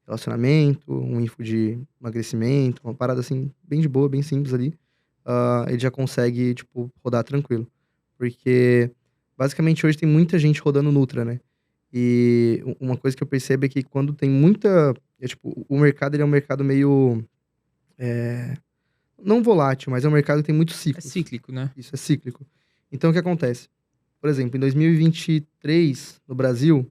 relacionamento, um info de emagrecimento, uma parada assim, bem de boa, bem simples ali. Ele já consegue, tipo, rodar tranquilo. Porque, basicamente, hoje tem muita gente rodando Nutra, né? E uma coisa que eu percebo é que quando tem muita... tipo, o mercado, ele é um mercado meio... não volátil, mas é um mercado que tem muitos ciclos. É cíclico, né? Isso, é cíclico. Então, o que acontece? Por exemplo, em 2023, no Brasil,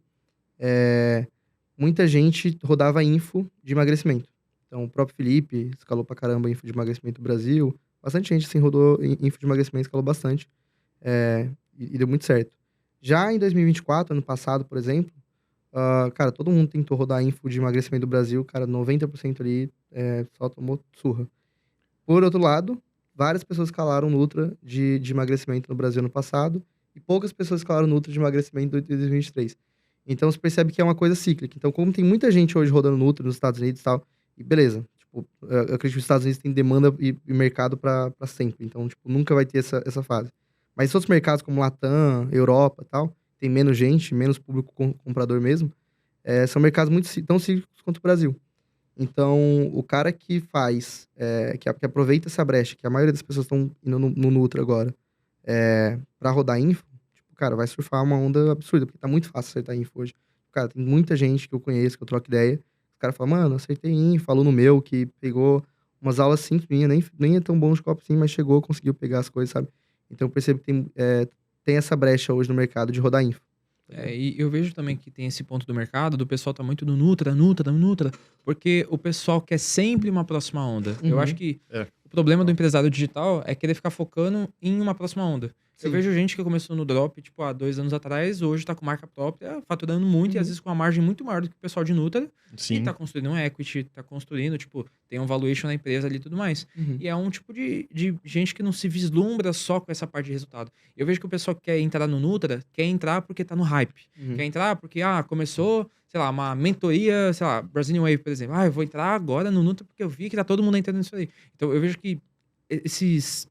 muita gente rodava info de emagrecimento. Então, o próprio Felipe escalou pra caramba info de emagrecimento no Brasil. Bastante gente, assim, rodou info de emagrecimento, escalou bastante. E deu muito certo. Já em 2024, ano passado, por exemplo, cara, todo mundo tentou rodar info de emagrecimento do Brasil. Cara, 90% ali só tomou surra. Por outro lado, várias pessoas escalaram Nutra de emagrecimento no Brasil ano passado. E poucas pessoas escalaram Nutra de emagrecimento em 2023. Então, você percebe que é uma coisa cíclica. Então, como tem muita gente hoje rodando Nutra nos Estados Unidos e tal, e beleza, tipo, eu acredito que os Estados Unidos têm demanda e mercado pra sempre. Então, tipo, nunca vai ter essa fase. Mas outros mercados como Latam, Europa e tal, tem menos gente, menos público comprador mesmo, são mercados tão cíclicos quanto o Brasil. Então, o cara que faz, que aproveita essa brecha, que a maioria das pessoas estão indo no Nutra agora, pra rodar info, tipo, cara, vai surfar uma onda absurda, porque tá muito fácil acertar info hoje. Cara, tem muita gente que eu conheço, que eu troco ideia, os caras falam, mano, acertei info, aluno meu que pegou umas aulas simples minhas, nem é tão bom de copo assim, mas chegou, conseguiu pegar as coisas, sabe? Então eu percebo que tem essa brecha hoje no mercado de rodar info. E eu vejo também que tem esse ponto do mercado, do pessoal tá muito no Nutra, porque o pessoal quer sempre uma próxima onda. Eu acho que o problema do empresário digital é querer ficar focando em uma próxima onda. Eu vejo gente que começou no drop, tipo, há 2 anos atrás, hoje tá com marca própria, faturando muito, e às vezes com uma margem muito maior do que o pessoal de Nutra, e Sim. tá construindo um equity, tá construindo, tipo, tem um valuation na empresa ali e tudo mais. E é um tipo de gente que não se vislumbra só com essa parte de resultado. Eu vejo que o pessoal que quer entrar no Nutra, quer entrar porque tá no hype. Quer entrar porque, começou, sei lá, uma mentoria, sei lá, Brazilian Wave, por exemplo. Eu vou entrar agora no Nutra porque eu vi que tá todo mundo entrando nisso aí. Então eu vejo que esses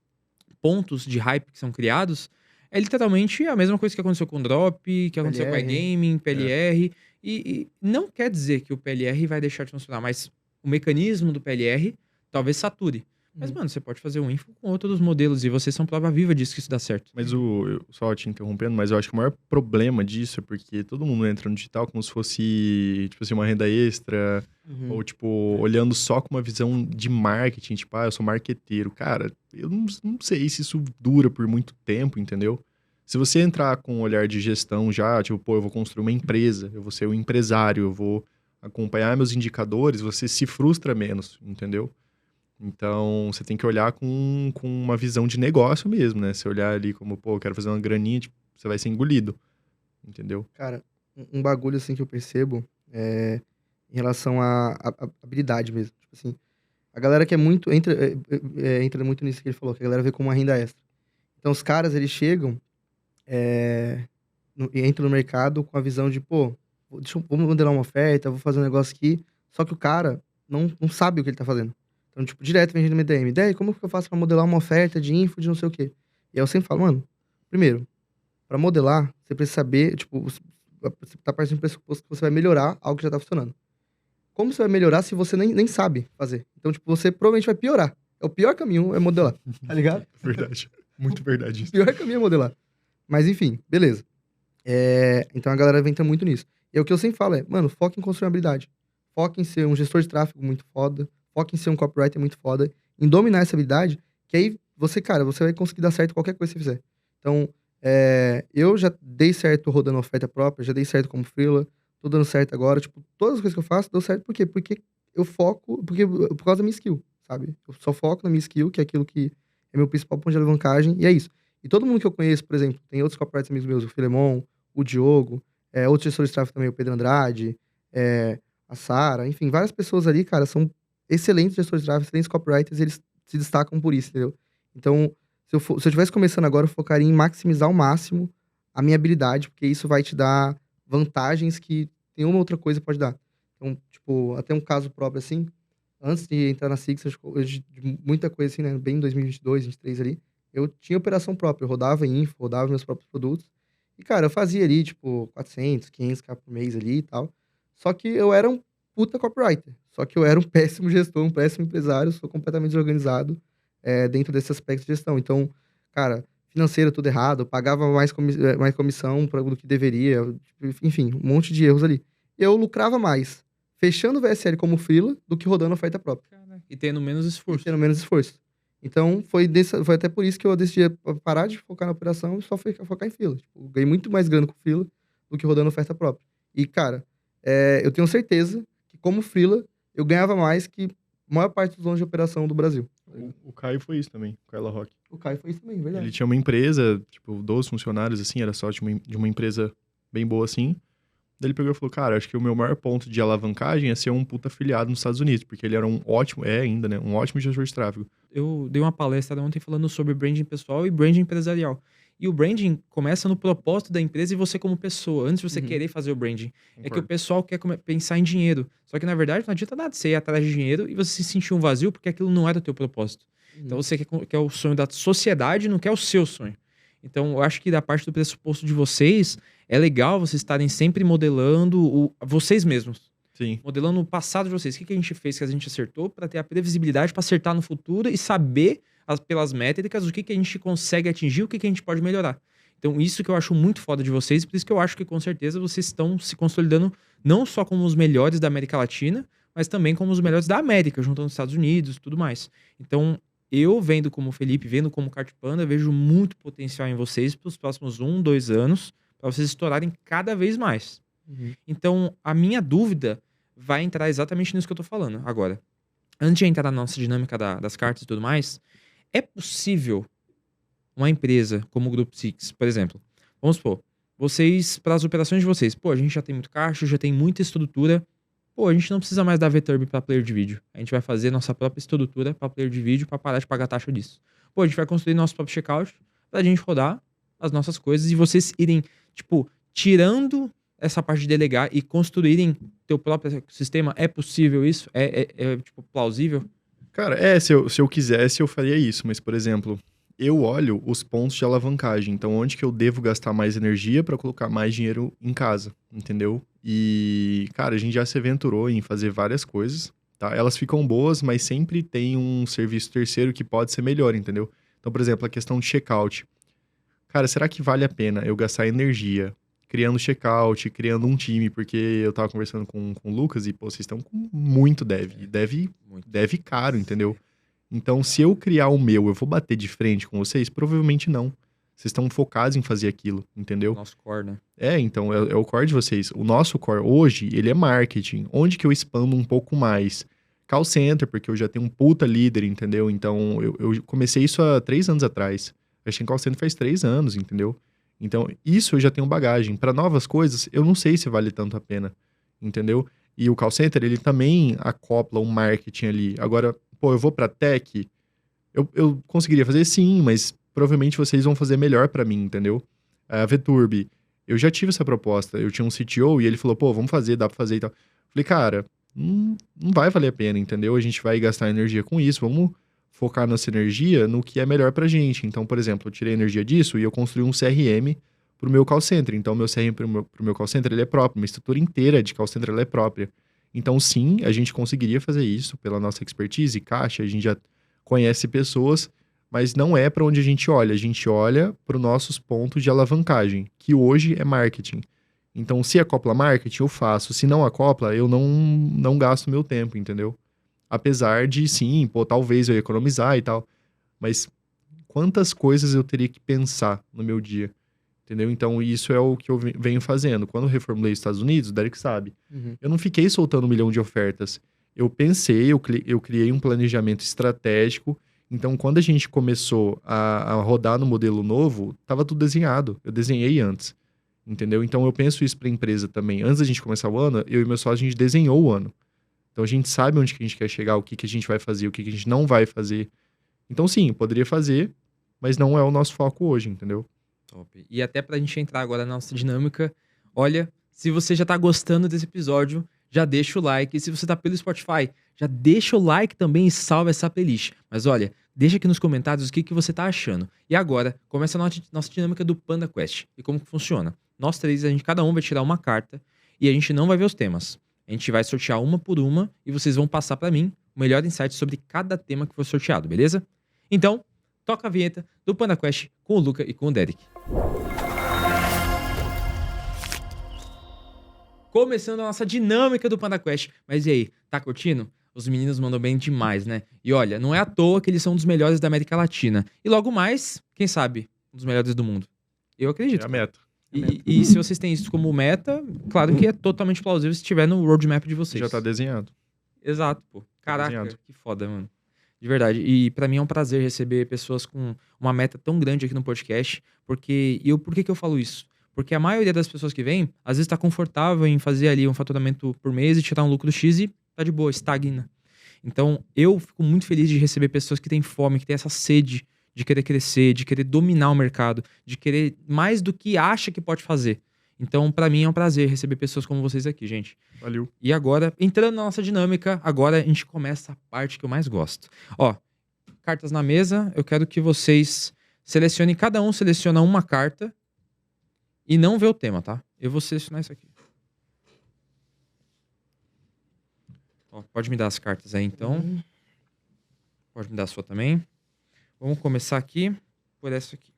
pontos de hype que são criados é literalmente a mesma coisa que aconteceu com o Drop, que aconteceu com a PLR. iGaming, PLR. E não quer dizer que o PLR vai deixar de funcionar, mas o mecanismo do PLR talvez sature. Mas, mano, você pode fazer um info com outros modelos e vocês são prova viva disso que isso dá certo. Mas só te interrompendo, mas eu acho que o maior problema disso é porque todo mundo entra no digital como se fosse, tipo assim, uma renda extra, ou, tipo, olhando só com uma visão de marketing, tipo, eu sou marqueteiro. Cara, eu não sei se isso dura por muito tempo, entendeu? Se você entrar com um olhar de gestão já, tipo, eu vou construir uma empresa, eu vou ser um empresário, eu vou acompanhar meus indicadores, você se frustra menos, entendeu? Então, você tem que olhar com uma visão de negócio mesmo, né? Você olhar ali como, eu quero fazer uma graninha, tipo, você vai ser engolido, entendeu? Cara, um bagulho assim que eu percebo é em relação à habilidade mesmo. Tipo assim, a galera que é muito. Entra muito nisso que ele falou, que a galera vê como uma renda extra. Então, os caras, eles chegam e entram no mercado com a visão de, vou modelar uma oferta, vou fazer um negócio aqui. Só que o cara não sabe o que ele tá fazendo. Então, tipo, direto vem gente no MDM. Daí, como que eu faço pra modelar uma oferta de info de não sei o quê? E aí eu sempre falo, mano, primeiro, pra modelar, você precisa saber, tipo, você tá partindo do pressuposto que você vai melhorar algo que já tá funcionando. Como você vai melhorar se você nem sabe fazer? Então, tipo, você provavelmente vai piorar. É o pior caminho é modelar, tá ligado? Verdade. Muito verdade O isso. pior caminho é modelar. Mas, enfim, beleza. Então, a galera entra muito nisso. E o que eu sempre falo mano, foca em construir habilidade. Foca em ser um gestor de tráfego muito foda. Foca em ser um copywriter muito foda. Em dominar essa habilidade, que aí você vai conseguir dar certo em qualquer coisa que você fizer. Então, eu já dei certo rodando oferta própria, já dei certo como freela, tô dando certo agora. Tipo, todas as coisas que eu faço, deu certo por quê? Porque eu foco, por causa da minha skill, sabe? Eu só foco na minha skill, que é aquilo que é meu principal ponto de alavancagem, e é isso. E todo mundo que eu conheço, por exemplo, tem outros copywriters amigos meus, o Filemon, o Diogo, outros gestores de tráfego também, o Pedro Andrade, a Sara, enfim, várias pessoas ali, cara, são excelentes gestores de tráfego, excelentes copywriters, e eles se destacam por isso, entendeu? Então, se eu estivesse começando agora, eu focaria em maximizar ao máximo a minha habilidade, porque isso vai te dar vantagens que nenhuma outra coisa pode dar. Então, tipo, até um caso próprio, assim, antes de entrar na Six, de muita coisa assim, né, bem em 2022, 2023 ali, eu tinha operação própria, eu rodava info, rodava meus próprios produtos, e, cara, eu fazia ali, tipo, 400, 500k por mês ali e tal, só que eu era um puta copywriter, só que eu era um péssimo gestor, um péssimo empresário, sou completamente desorganizado dentro desse aspecto de gestão. Então, cara, financeiro tudo errado, eu pagava mais comissão do que deveria, enfim, um monte de erros ali. Eu lucrava mais fechando o VSL como freela do que rodando oferta própria. E tendo menos esforço. Então, foi até por isso que eu decidi parar de focar na operação e só focar em freela. Tipo, eu ganhei muito mais grana com freela do que rodando oferta própria. E, cara, eu tenho certeza que como freela, eu ganhava mais que a maior parte dos donos de operação do Brasil. O Caio foi isso também, o Caio LaRocque. O Caio foi isso também, verdade. Ele tinha uma empresa, tipo, 12 funcionários, assim, era só de uma empresa bem boa, assim. Daí ele pegou e falou, cara, acho que o meu maior ponto de alavancagem é ser um puta afiliado nos Estados Unidos, porque ele era um ótimo gestor de tráfego. Eu dei uma palestra ontem falando sobre branding pessoal e branding empresarial. E o branding começa no propósito da empresa e você como pessoa, antes de você querer fazer o branding. Concordo. É que o pessoal quer pensar em dinheiro. Só que, na verdade, não adianta nada você ir atrás de dinheiro e você se sentir um vazio porque aquilo não era o teu propósito. Então, você quer o sonho da sociedade, não quer o seu sonho. Então, eu acho que da parte do pressuposto de vocês, é legal vocês estarem sempre modelando vocês mesmos. Sim. Modelando o passado de vocês. O que a gente fez que a gente acertou para ter a previsibilidade para acertar no futuro e saber pelas métricas o que a gente consegue atingir, o que a gente pode melhorar. Então, isso que eu acho muito foda de vocês, por isso que eu acho que com certeza vocês estão se consolidando não só como os melhores da América Latina, mas também como os melhores da América, juntando os Estados Unidos e tudo mais. Então, eu vendo como Felipe, vendo como Cartpanda, vejo muito potencial em vocês para os próximos 1, 2 anos, para vocês estourarem cada vez mais. Então, a minha dúvida vai entrar exatamente nisso que eu tô falando agora. Antes de entrar na nossa dinâmica das cartas e tudo mais, é possível uma empresa como o Grupo Six, por exemplo, vamos supor, vocês, para as operações de vocês, pô, a gente já tem muito caixa, já tem muita estrutura, pô, a gente não precisa mais da VTurb para player de vídeo. A gente vai fazer nossa própria estrutura para player de vídeo para parar de pagar taxa disso. Pô, a gente vai construir nosso próprio checkout pra gente rodar as nossas coisas e vocês irem, tipo, tirando essa parte de delegar e construírem teu próprio sistema. É possível isso? Tipo, plausível? Cara, se eu quisesse, eu faria isso. Mas, por exemplo, eu olho os pontos de alavancagem. Então, onde que eu devo gastar mais energia para colocar mais dinheiro em casa, entendeu? E, cara, a gente já se aventurou em fazer várias coisas, tá? Elas ficam boas, mas sempre tem um serviço terceiro que pode ser melhor, entendeu? Então, por exemplo, a questão de checkout. Cara, será que vale a pena eu gastar energia criando checkout, criando um time? Porque eu tava conversando com o Lucas e, pô, vocês estão com muito dev. E dev caro, entendeu? Então, se eu criar o meu, eu vou bater de frente com vocês? Provavelmente não. Vocês estão focados em fazer aquilo, entendeu? Nosso core, né? Então, é o core de vocês. O nosso core hoje, ele é marketing. Onde que eu expando um pouco mais? Call center, porque eu já tenho um puta líder, entendeu? Então, eu comecei isso há 3 anos atrás. Eu achei em call center faz 3 anos, entendeu? Então, isso eu já tenho bagagem. Para novas coisas, eu não sei se vale tanto a pena, entendeu? E o call center, ele também acopla um marketing ali. Agora, pô, eu vou pra tech, eu conseguiria fazer sim, mas provavelmente vocês vão fazer melhor pra mim, entendeu? A VTurb, eu já tive essa proposta. Eu tinha um CTO e ele falou, pô, vamos fazer, dá pra fazer e tal. Falei, cara, não vai valer a pena, entendeu? A gente vai gastar energia com isso, vamos focar nossa energia no que é melhor pra gente. Então, por exemplo, eu tirei energia disso e eu construí um CRM pro meu call center. Então, meu CRM pro meu call center, ele é próprio. Uma estrutura inteira de call center, ela é própria. Então, sim, a gente conseguiria fazer isso pela nossa expertise, caixa, a gente já conhece pessoas, mas não é para onde a gente olha. A gente olha para os nossos pontos de alavancagem, que hoje é marketing. Então, se acopla marketing, eu faço. Se não acopla, eu não gasto meu tempo, entendeu? Apesar de, sim, pô, talvez eu ia economizar e tal. Mas quantas coisas eu teria que pensar no meu dia? Entendeu? Então, isso é o que eu venho fazendo. Quando eu reformulei os Estados Unidos, o Derek sabe. Eu não fiquei soltando 1 milhão de ofertas. Eu pensei, eu criei um planejamento estratégico. Então, quando a gente começou a rodar no modelo novo, estava tudo desenhado. Eu desenhei antes. Entendeu? Então, eu penso isso para a empresa também. Antes da gente começar o ano, eu e meu sócio, a gente desenhou o ano. Então, a gente sabe onde que a gente quer chegar, o que a gente vai fazer, o que a gente não vai fazer. Então, sim, poderia fazer, mas não é o nosso foco hoje, entendeu? Top. E até pra gente entrar agora na nossa dinâmica, olha, se você já tá gostando desse episódio, já deixa o like. E se você tá pelo Spotify, já deixa o like também e salva essa playlist. Mas olha, deixa aqui nos comentários o que você tá achando. E agora, começa a nossa dinâmica do Panda Quest. E como que funciona? Nós três, cada um vai tirar uma carta e a gente não vai ver os temas. A gente vai sortear uma por uma e vocês vão passar pra mim o melhor insight sobre cada tema que foi sorteado, beleza? Então, toca a vinheta do Panda Quest com o Luca e com o Derek. Começando a nossa dinâmica do Panda Quest. Mas e aí, tá curtindo? Os meninos mandam bem demais, né? E olha, não é à toa que eles são um dos melhores da América Latina. E logo mais, quem sabe, um dos melhores do mundo. Eu acredito. É a meta. E se vocês têm isso como meta, claro que é totalmente plausível se estiver no roadmap de vocês. Já tá desenhado. Exato, pô. Caraca, desenhado. que foda, mano. De verdade. E pra mim é um prazer receber pessoas com uma meta tão grande aqui no podcast. Por que que eu falo isso? Porque a maioria das pessoas que vem, às vezes tá confortável em fazer ali um faturamento por mês e tirar um lucro X e tá de boa, estagna. Então, eu fico muito feliz de receber pessoas que têm fome, que têm essa sede de querer crescer, de querer dominar o mercado, de querer mais do que acha que pode fazer. Então, pra mim é um prazer receber pessoas como vocês aqui, gente. Valeu. E agora, entrando na nossa dinâmica, agora a gente começa a parte que eu mais gosto. Ó, cartas na mesa, eu quero que vocês selecionem, cada um seleciona uma carta e não vê o tema, tá? Eu vou selecionar isso aqui. Ó, pode me dar as cartas aí, então. Pode me dar a sua também. Vamos começar aqui por essa aqui.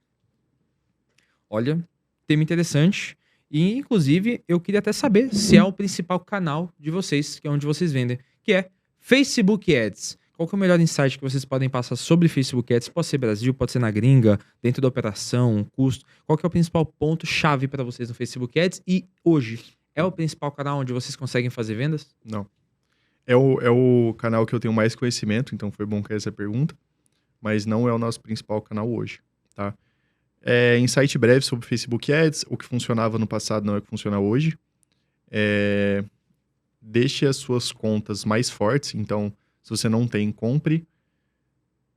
Olha, tema interessante. E, inclusive, eu queria até saber se é o principal canal de vocês, que é onde vocês vendem, que é Facebook Ads. Qual que é o melhor insight que vocês podem passar sobre Facebook Ads? Pode ser Brasil, pode ser na gringa, dentro da operação, custo. Qual que é o principal ponto-chave para vocês no Facebook Ads? E hoje, é o principal canal onde vocês conseguem fazer vendas? Não. É o canal que eu tenho mais conhecimento, então foi bom que essa pergunta, mas não é o nosso principal canal hoje, tá? Insight breve sobre Facebook Ads. O que funcionava no passado não é o que funciona hoje. Deixe as suas contas mais fortes. Então, se você não tem, compre.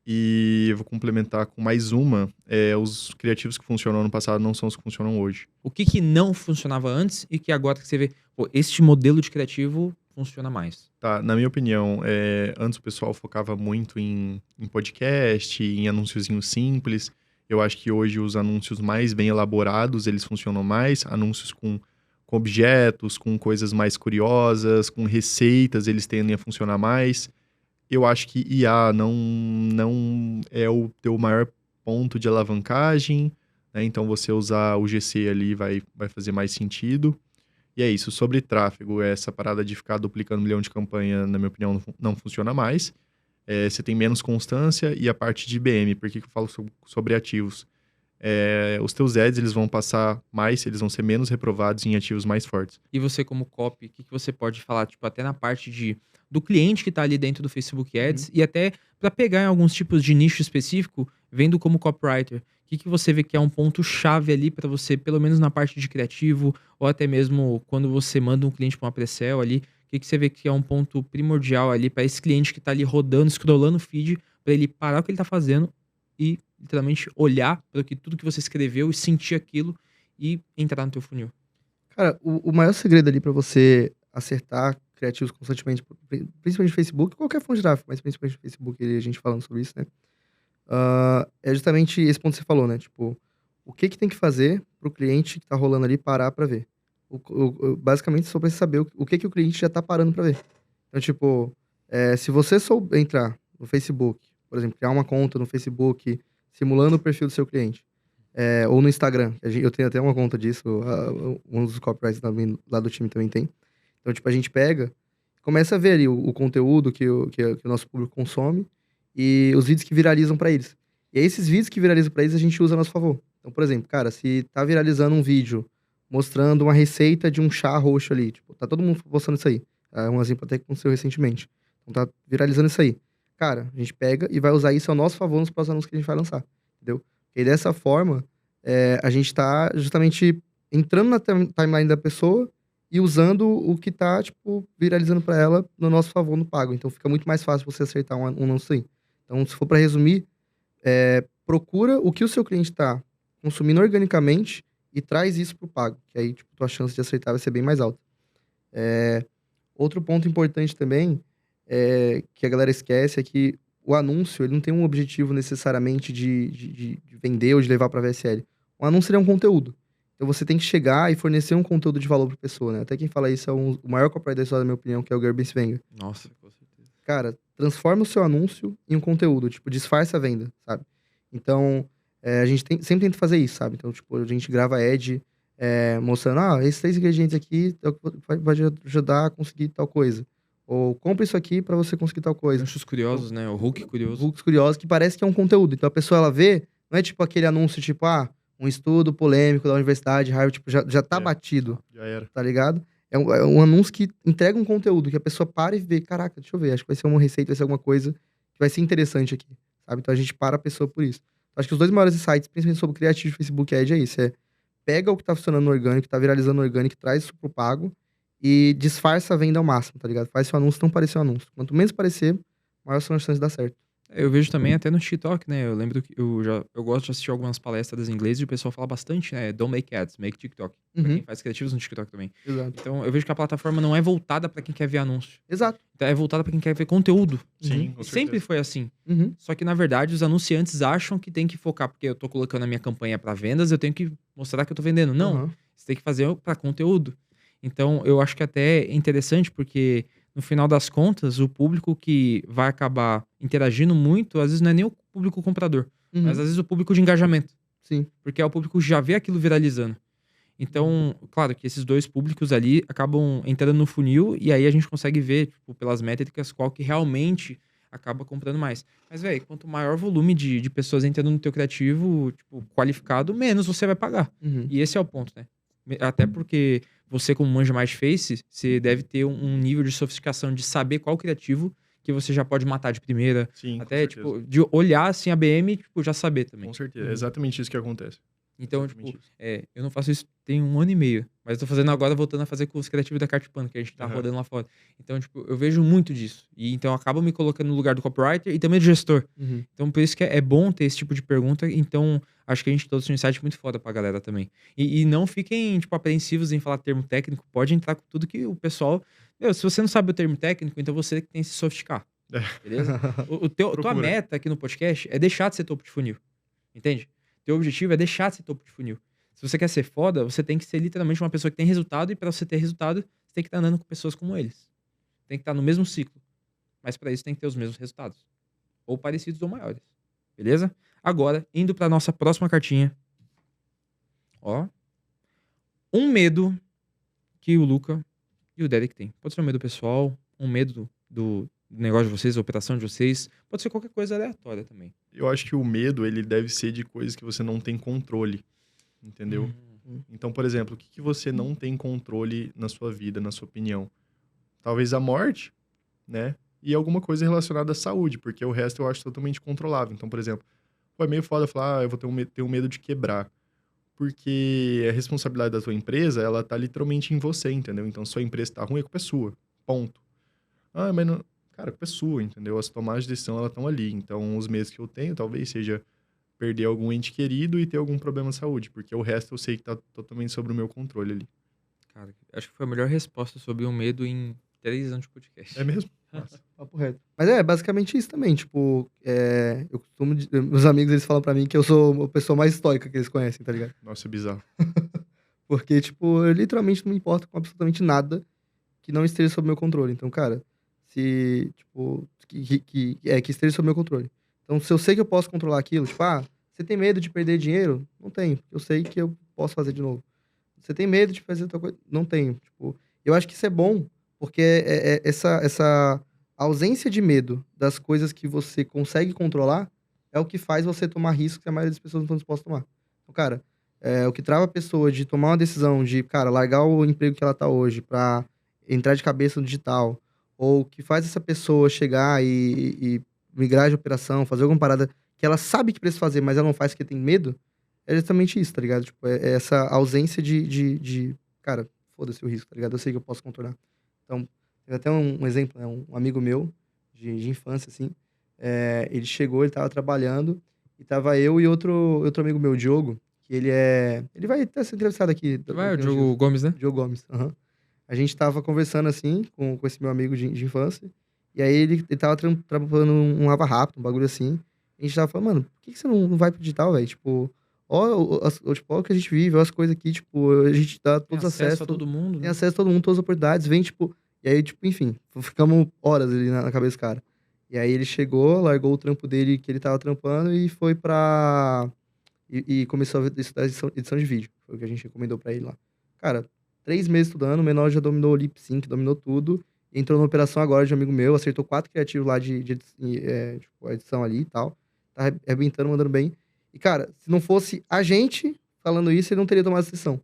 E eu vou complementar com mais uma. Os criativos que funcionam no passado não são os que funcionam hoje. O que não funcionava antes e que agora que você vê, pô, este modelo de criativo funciona mais? Tá, na minha opinião, antes o pessoal focava muito em podcast, em anúnciozinhos simples. Eu acho que hoje os anúncios mais bem elaborados, eles funcionam mais. Anúncios com objetos, com coisas mais curiosas, com receitas, eles tendem a funcionar mais. Eu acho que IA não é o teu maior ponto de alavancagem, né? Então, você usar o GC ali vai fazer mais sentido. E é isso. Sobre tráfego, essa parada de ficar duplicando 1 milhão de campanha, na minha opinião, não funciona mais. Você tem menos constância. E a parte de IBM, por que eu falo sobre ativos? Os teus ads, eles vão passar mais, eles vão ser menos reprovados em ativos mais fortes. E você como copy, o que você pode falar, tipo, até na parte do cliente que tá ali dentro do Facebook Ads e até para pegar em alguns tipos de nicho específico, vendo como copywriter, o que você vê que é um ponto-chave ali para você, pelo menos na parte de criativo, ou até mesmo quando você manda um cliente para uma pre-sell ali, o que você vê que é um ponto primordial ali para esse cliente que tá ali rodando, scrollando o feed, para ele parar o que ele tá fazendo e literalmente olhar para tudo que você escreveu e sentir aquilo e entrar no teu funil? Cara, o maior segredo ali pra você acertar criativos constantemente, principalmente no Facebook, qualquer fonte de tráfego, mas principalmente no Facebook, a gente falando sobre isso, né? É justamente esse ponto que você falou, né? Tipo, o que tem que fazer pro cliente que tá rolando ali parar pra ver? Basicamente, só precisa saber o que o cliente já tá parando pra ver. Então, tipo, se você souber entrar no Facebook, por exemplo, criar uma conta no Facebook simulando o perfil do seu cliente, ou no Instagram, eu tenho até uma conta disso, um dos copywriters lá do time também tem. Então, tipo, a gente pega, começa a ver ali o conteúdo que o nosso público consome e os vídeos que viralizam pra eles. E aí, esses vídeos que viralizam pra eles, a gente usa a nosso favor. Então, por exemplo, cara, se tá viralizando um vídeo mostrando uma receita de um chá roxo ali, tipo, tá todo mundo postando isso aí. Um exemplo até que aconteceu recentemente. Então, tá viralizando isso aí. Cara, a gente pega e vai usar isso ao nosso favor nos próximos anúncios que a gente vai lançar, entendeu? E dessa forma, a gente tá justamente entrando na timeline da pessoa e usando o que tá, tipo, viralizando pra ela no nosso favor no pago. Então, fica muito mais fácil você acertar um anúncio aí. Então, se for pra resumir, procura o que o seu cliente tá consumindo organicamente e traz isso pro pago, que aí, tipo, tua chance de acertar vai ser bem mais alta. Outro ponto importante também, que a galera esquece, é que o anúncio, ele não tem um objetivo necessariamente de vender ou de levar pra VSL. O anúncio, ele é um conteúdo. Então, você tem que chegar e fornecer um conteúdo de valor pra pessoa, né? Até quem fala isso é o maior copywriter da história, na minha opinião, que é o Gerben Swenger. Nossa, com certeza. Cara, transforma o seu anúncio em um conteúdo, tipo, disfarça a venda, sabe? Então, a gente sempre tenta fazer isso, sabe? Então, tipo, a gente grava ad mostrando, esses 3 ingredientes aqui vai ajudar a conseguir tal coisa. Ou compra isso aqui pra você conseguir tal coisa. Ganchos curiosos, né? O hook curioso. Hooks curiosos, que parece que é um conteúdo. Então, a pessoa, ela vê, não é tipo aquele anúncio, tipo, um estudo polêmico da Universidade Harvard, tipo, já tá batido. Já era. Tá ligado? É um anúncio que entrega um conteúdo, que a pessoa para e vê, caraca, deixa eu ver, acho que vai ser uma receita, vai ser alguma coisa que vai ser interessante aqui, sabe? Então a gente para a pessoa por isso. Então, acho que os 2 maiores insights, principalmente sobre criativo de Facebook Ad, é isso. Pega o que tá funcionando no orgânico, tá viralizando no orgânico, traz isso pro pago e disfarça a venda ao máximo, tá ligado? Faz seu anúncio não parecer um anúncio. Quanto menos parecer, maior são as chances de dar certo. Eu vejo também até no TikTok, né? Eu lembro que eu gosto de assistir algumas palestras em inglês e o pessoal fala bastante, né? Don't make ads, make TikTok. Pra quem faz criativos no TikTok também. Exato. Então, eu vejo que a plataforma não é voltada pra quem quer ver anúncio. Exato. Então, é voltada pra quem quer ver conteúdo. Sim, com E sempre certeza. foi assim. Uhum. Só que, na verdade, os anunciantes acham que tem que focar, porque eu tô colocando a minha campanha pra vendas, eu tenho que mostrar que eu tô vendendo. Não, Uhum. você tem que fazer pra conteúdo. Então, eu acho que até é interessante, porque no final das contas, o público que vai acabar interagindo muito, às vezes não é nem o público comprador, mas às vezes o público de engajamento. Sim. Porque é o público que já vê aquilo viralizando. Então, claro que esses 2 públicos ali acabam entrando no funil e aí a gente consegue ver, tipo, pelas métricas, qual que realmente acaba comprando mais. Mas, velho, quanto maior volume de pessoas entrando no teu criativo, tipo, qualificado, menos você vai pagar. Uhum. E esse é o ponto, né? Até porque você, como manja mais Face, você deve ter um nível de sofisticação de saber qual criativo que você já pode matar de primeira. Sim, Até, com certeza. tipo, de olhar assim a BM, tipo, já saber também. Com certeza. É exatamente isso que acontece. Então, Exatamente tipo, isso. eu não faço isso tem 1 ano e meio. Mas eu tô fazendo agora, voltando a fazer curso criativo da Cartpano, que a gente tá Aham. rodando lá fora. Então, tipo, eu vejo muito disso. E então eu acabo me colocando no lugar do copywriter e também do gestor. Uhum. Então, por isso que é bom ter esse tipo de pergunta. Então, acho que a gente trouxe um insight muito foda pra galera também. E não fiquem, tipo, apreensivos em falar termo técnico. Pode entrar com tudo que o pessoal... Meu, se você não sabe o termo técnico, então você que tem que se sofisticar. Beleza? Tua Procura. meta aqui no podcast é deixar de ser topo de funil. Entende? Teu objetivo é deixar de ser topo de funil. Se você quer ser foda, você tem que ser literalmente uma pessoa que tem resultado. E pra você ter resultado, você tem que estar andando com pessoas como eles. Tem que estar no mesmo ciclo. Mas pra isso tem que ter os mesmos resultados. Ou parecidos ou maiores. Beleza? Agora, indo pra nossa próxima cartinha. Ó. Um medo que o Luca e o Derek têm. Pode ser um medo pessoal, um medo do negócio de vocês, da operação de vocês. Pode ser qualquer coisa aleatória também. Eu acho que o medo, ele deve ser de coisas que você não tem controle, entendeu? Então, por exemplo, o que você não tem controle na sua vida, na sua opinião? Talvez a morte, né? E alguma coisa relacionada à saúde, porque o resto eu acho totalmente controlável. Então, por exemplo, é meio foda falar, eu vou ter um medo de quebrar. Porque a responsabilidade da sua empresa, ela tá literalmente em você, entendeu? Então, se sua empresa tá ruim, a culpa é sua. Ponto. Ah, mas não... Cara, a culpa é sua, entendeu? As tomadas de decisão, elas estão ali. Então, os medos que eu tenho, talvez seja perder algum ente querido e ter algum problema de saúde. Porque o resto eu sei que tá totalmente sobre o meu controle ali. Cara, acho que foi a melhor resposta sobre o medo em 3 anos de podcast. É mesmo? Nossa. Papo reto. Mas é basicamente isso também, tipo, eu costumo, meus amigos, eles falam pra mim que eu sou a pessoa mais estoica que eles conhecem, tá ligado? Nossa, é bizarro. Porque, tipo, eu literalmente não me importo com absolutamente nada que não esteja sob meu controle. Então, cara, se, tipo, que esteja sob meu controle. Então, se eu sei que eu posso controlar aquilo, tipo, você tem medo de perder dinheiro? Não tenho. Eu sei que eu posso fazer de novo. Você tem medo de fazer outra coisa? Não tenho. Tipo, eu acho que isso é bom, porque essa ausência de medo das coisas que você consegue controlar é o que faz você tomar riscos que a maioria das pessoas não estão dispostas a tomar. Então, cara, o que trava a pessoa de tomar uma decisão de, cara, largar o emprego que ela tá hoje pra entrar de cabeça no digital, ou que faz essa pessoa chegar e migrar de operação, fazer alguma parada que ela sabe que precisa fazer, mas ela não faz porque tem medo, é justamente isso, tá ligado? Tipo, é essa ausência de cara, foda-se o risco, tá ligado? Eu sei que eu posso contornar. Então, tem até um exemplo, né? Um amigo meu, de infância, assim, ele chegou, ele tava trabalhando, e tava eu e outro amigo meu, o Diogo, que ele vai até ser entrevistado aqui. Vai, o Diogo Gomes, né? Diogo Gomes, aham. A gente tava conversando, assim, com esse meu amigo de infância, e aí ele tava trabalhando um lava rápido, um bagulho assim. A gente tava falando, mano, por que você não vai pro digital, velho? Tipo, ó o que a gente vive, ó as coisas aqui, tipo, a gente dá Tem todos os acessos. acesso a todo mundo, Tem né? acesso a todo mundo, todas as oportunidades, vem, tipo... E aí, tipo, enfim, ficamos horas ali na cabeça do cara. E aí ele chegou, largou o trampo dele que ele tava trampando e foi pra... E começou a estudar edição de vídeo. Foi o que a gente recomendou pra ele lá. Cara, 3 meses estudando, o menor já dominou o lip sync, dominou tudo. Entrou na operação agora de um amigo meu, acertou 4 criativos lá de tipo, edição ali e tal. Tá arrebentando, mandando bem. E, cara, se não fosse a gente falando isso, ele não teria tomado essa decisão.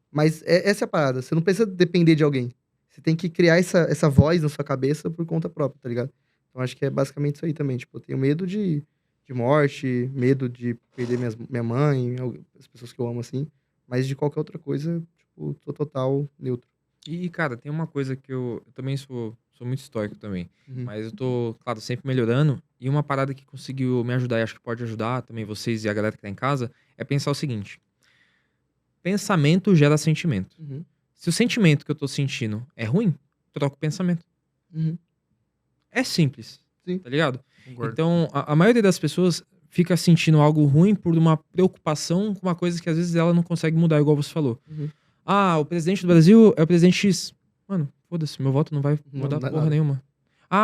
Mas essa é a parada. Você não precisa depender de alguém. Você tem que criar essa voz na sua cabeça por conta própria, tá ligado? Então, acho que é basicamente isso aí também. Tipo, eu tenho medo de morte, medo de perder minha mãe, as pessoas que eu amo, assim. Mas de qualquer outra coisa, tipo, tô total neutro. E, cara, tem uma coisa que eu também sou muito estoico também. Uhum. Mas eu tô, claro, sempre melhorando. E uma parada que conseguiu me ajudar, e acho que pode ajudar também vocês e a galera que tá em casa, é pensar o seguinte. Pensamento gera sentimento. Uhum. Se o sentimento que eu tô sentindo é ruim, troca o pensamento. Uhum. É simples. Sim. Tá ligado? Concordo. Então, a maioria das pessoas fica sentindo algo ruim por uma preocupação com uma coisa que às vezes ela não consegue mudar, igual você falou. Uhum. O presidente do Brasil é o presidente X. Mano, foda-se, meu voto não vai mudar dá porra nada. nenhuma.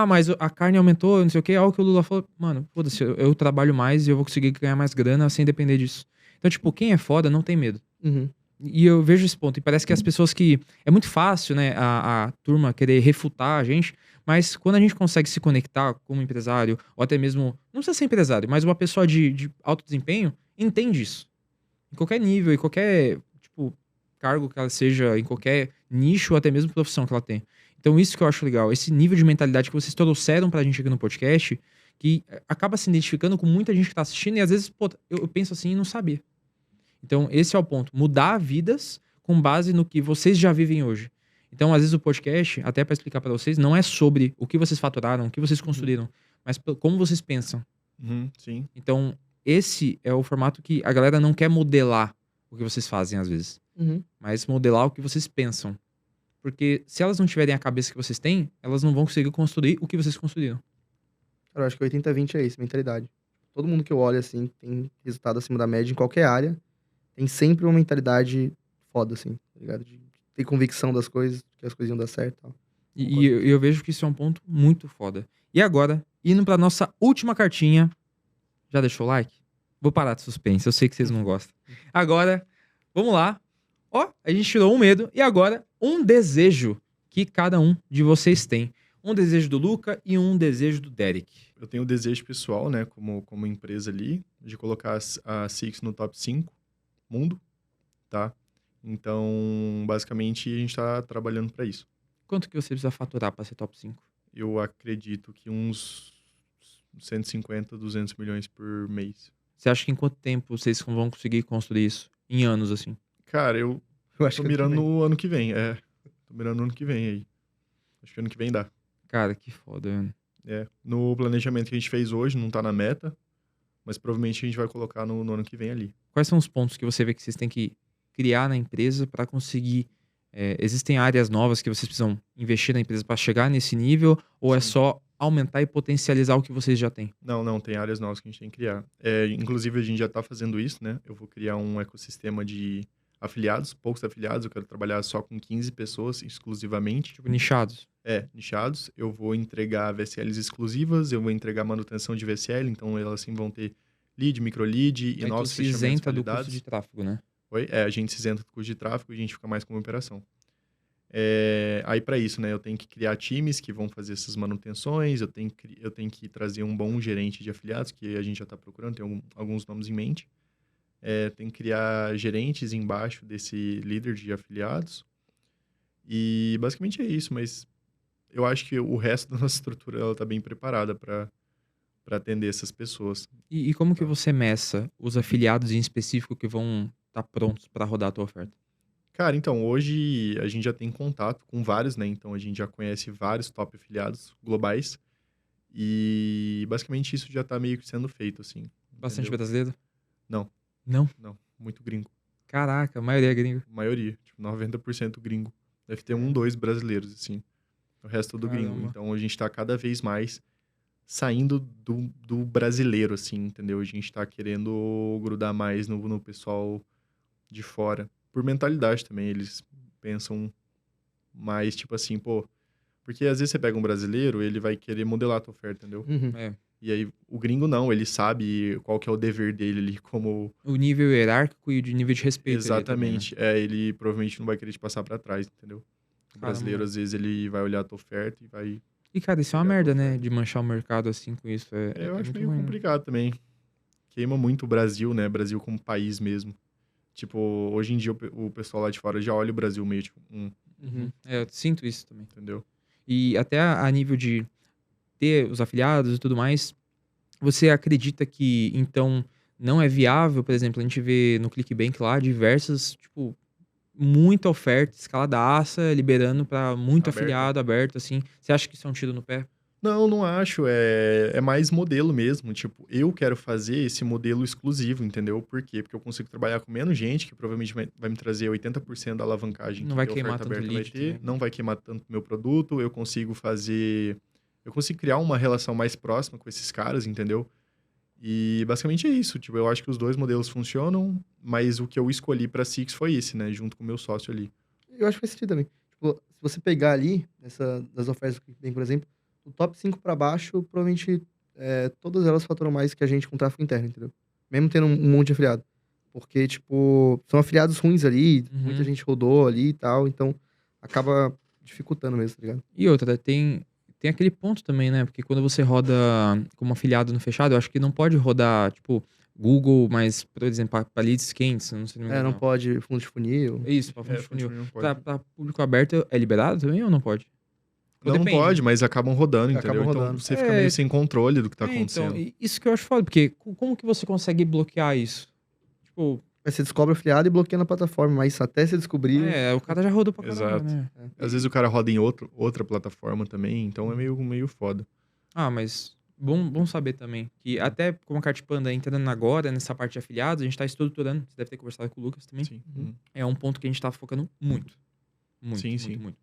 Mas a carne aumentou, não sei o que, algo que o Lula falou. Mano, foda-se, eu trabalho mais e eu vou conseguir ganhar mais grana sem depender disso. Então, tipo, quem é foda não tem medo. Uhum. E eu vejo esse ponto. E parece que as pessoas que... É muito fácil, né, a turma querer refutar a gente, mas quando a gente consegue se conectar como empresário, ou até mesmo... Não precisa ser empresário, mas uma pessoa de alto desempenho, entende isso. Em qualquer nível, em qualquer, tipo, cargo que ela seja, em qualquer nicho, ou até mesmo profissão que ela tem. Então isso que eu acho legal. Esse nível de mentalidade que vocês trouxeram pra gente aqui no podcast, que acaba se identificando com muita gente que tá assistindo, e às vezes, pô, eu penso assim e não sabia. Então, esse é o ponto. Mudar vidas com base no que vocês já vivem hoje. Então, às vezes o podcast, até para explicar para vocês, não é sobre o que vocês faturaram, o que vocês construíram, mas como vocês pensam. Sim. Então, esse é o formato que a galera não quer modelar o que vocês fazem às vezes, mas modelar o que vocês pensam. Porque se elas não tiverem a cabeça que vocês têm, elas não vão conseguir construir o que vocês construíram. Cara, eu acho que 80-20 é isso, mentalidade. Todo mundo que eu olho, assim, tem resultado acima da média em qualquer área, tem sempre uma mentalidade foda, assim, tá ligado? De ter convicção das coisas, que as coisas iam dar certo e tal. E eu vejo que isso é um ponto muito foda. E agora, indo pra nossa última cartinha. Já deixou o like? Vou parar de suspense, eu sei que vocês não gostam. Agora, vamos lá. Ó, a gente tirou um medo. E agora, um desejo que cada um de vocês tem. Um desejo do Luca e um desejo do Derek. Eu tenho o desejo pessoal, né, como empresa ali, de colocar a Six no top 5 mundo, tá? Então, basicamente, a gente tá trabalhando para isso. Quanto que você precisa faturar para ser top 5? Eu acredito que uns 150, 200 milhões por mês. Você acha que em quanto tempo vocês vão conseguir construir isso? Em anos, assim? Cara, eu Eu acho tô que mirando também. no ano que vem, Tô mirando no ano que vem aí. Acho que ano que vem dá. Cara, que foda, mano. No planejamento que a gente fez hoje, não tá na meta, mas provavelmente a gente vai colocar no ano que vem ali. Quais são os pontos que você vê que vocês têm que criar na empresa para conseguir... existem áreas novas que vocês precisam investir na empresa para chegar nesse nível? Ou é Sim. só aumentar e potencializar o que vocês já têm? Não, tem áreas novas que a gente tem que criar. Inclusive, a gente já tá fazendo isso, né? Eu vou criar um ecossistema de afiliados, poucos afiliados. Eu quero trabalhar só com 15 pessoas exclusivamente. Tipo, nichados. Nichados. Eu vou entregar VSLs exclusivas, eu vou entregar manutenção de VSL, então elas sim vão ter lead, microlead e Aí tu novos se fechamentos isenta do validados. custo de tráfego, né? A gente se isenta do custo de tráfego e a gente fica mais como operação. Aí, para isso, né, eu tenho que criar times que vão fazer essas manutenções, eu tenho que trazer um bom gerente de afiliados, que a gente já está procurando, tem alguns nomes em mente. Tem que criar gerentes embaixo desse líder de afiliados. E basicamente é isso, mas eu acho que o resto da nossa estrutura ela tá bem preparada para atender essas pessoas. E como que Tá. você meça os afiliados em específico que vão estar prontos para rodar a tua oferta? Cara, então, hoje a gente já tem contato com vários, né? Então, a gente já conhece vários top afiliados globais. E, basicamente, isso já tá meio que sendo feito, assim. Bastante entendeu? brasileiro? Não. Não? Não, muito gringo. Caraca, a maioria é gringo. Maioria, tipo, 90% gringo. Deve ter 2 brasileiros, assim. O resto tudo gringo. Caramba. Então, a gente tá cada vez mais saindo do brasileiro, assim, entendeu? A gente tá querendo grudar mais no pessoal de fora. Por mentalidade também, eles pensam mais, tipo assim, pô... Porque às vezes você pega um brasileiro, ele vai querer modelar a tua oferta, entendeu? É. E aí, o gringo não, ele sabe qual que é o dever dele ali, como... O nível hierárquico e o nível de respeito. Exatamente. Ele provavelmente não vai querer te passar pra trás, entendeu? O brasileiro, Caramba. às vezes, ele vai olhar a tua oferta e vai... E, cara, isso é uma Pegar a merda, tua né? oferta. De manchar o mercado assim com isso. Eu acho muito meio ruim, né? complicado também. Queima muito o Brasil, né? Brasil como país mesmo. Tipo, hoje em dia o pessoal lá de fora já olha o Brasil meio tipo, Uhum. Eu sinto isso também. entendeu? E até a nível de ter os afiliados e tudo mais, você acredita que, então, não é viável? Por exemplo, a gente vê no ClickBank lá diversas, tipo, muita oferta escaladaça, liberando pra muito Aberta. afiliado aberto, assim. Você acha que isso é um tiro no pé? Não acho. É mais modelo mesmo. Tipo, eu quero fazer esse modelo exclusivo, entendeu? Por quê? Porque eu consigo trabalhar com menos gente, que provavelmente vai me trazer 80% da alavancagem Não que vai a queimar oferta tanto aberta vai lead ter. também. Não vai queimar tanto meu produto. Eu consigo criar uma relação mais próxima com esses caras, entendeu? E basicamente é isso. Tipo, eu acho que os dois modelos funcionam, mas o que eu escolhi pra Six foi esse, né? Junto com o meu sócio ali. Eu acho que faz sentido também. Tipo, se você pegar ali, das ofertas que tem, por exemplo, do top 5 pra baixo, provavelmente todas elas faturam mais que a gente com tráfego interno, entendeu? Mesmo tendo um monte de afiliado. Porque, tipo, são afiliados ruins ali, Uhum. muita gente rodou ali e tal, então acaba dificultando mesmo, tá ligado? E outra, tem aquele ponto também, né? Porque quando você roda como afiliado no fechado, eu acho que não pode rodar, tipo, Google, mas, por exemplo, para leads quentes, não sei. Não pode fundo de funil. Isso, para fundo de funil. não pode. Pra público aberto é liberado também ou não pode? Ou Não depende? pode, mas acabam rodando, Acabam entendeu? rodando. Então você fica meio sem controle do que tá acontecendo. Então, isso que eu acho foda, porque como que você consegue bloquear isso? Tipo, Aí você descobre o afiliado e bloqueia na plataforma, mas até você descobrir... O cara já rodou pra caramba, Exato. né? Às vezes o cara roda em outra plataforma também, então é meio foda. Ah, mas bom saber também. Que até como a Cartpanda entrando agora nessa parte de afiliados, a gente tá estruturando. Você deve ter conversado com o Lucas também. Sim. É um ponto que a gente tá focando muito. Sim.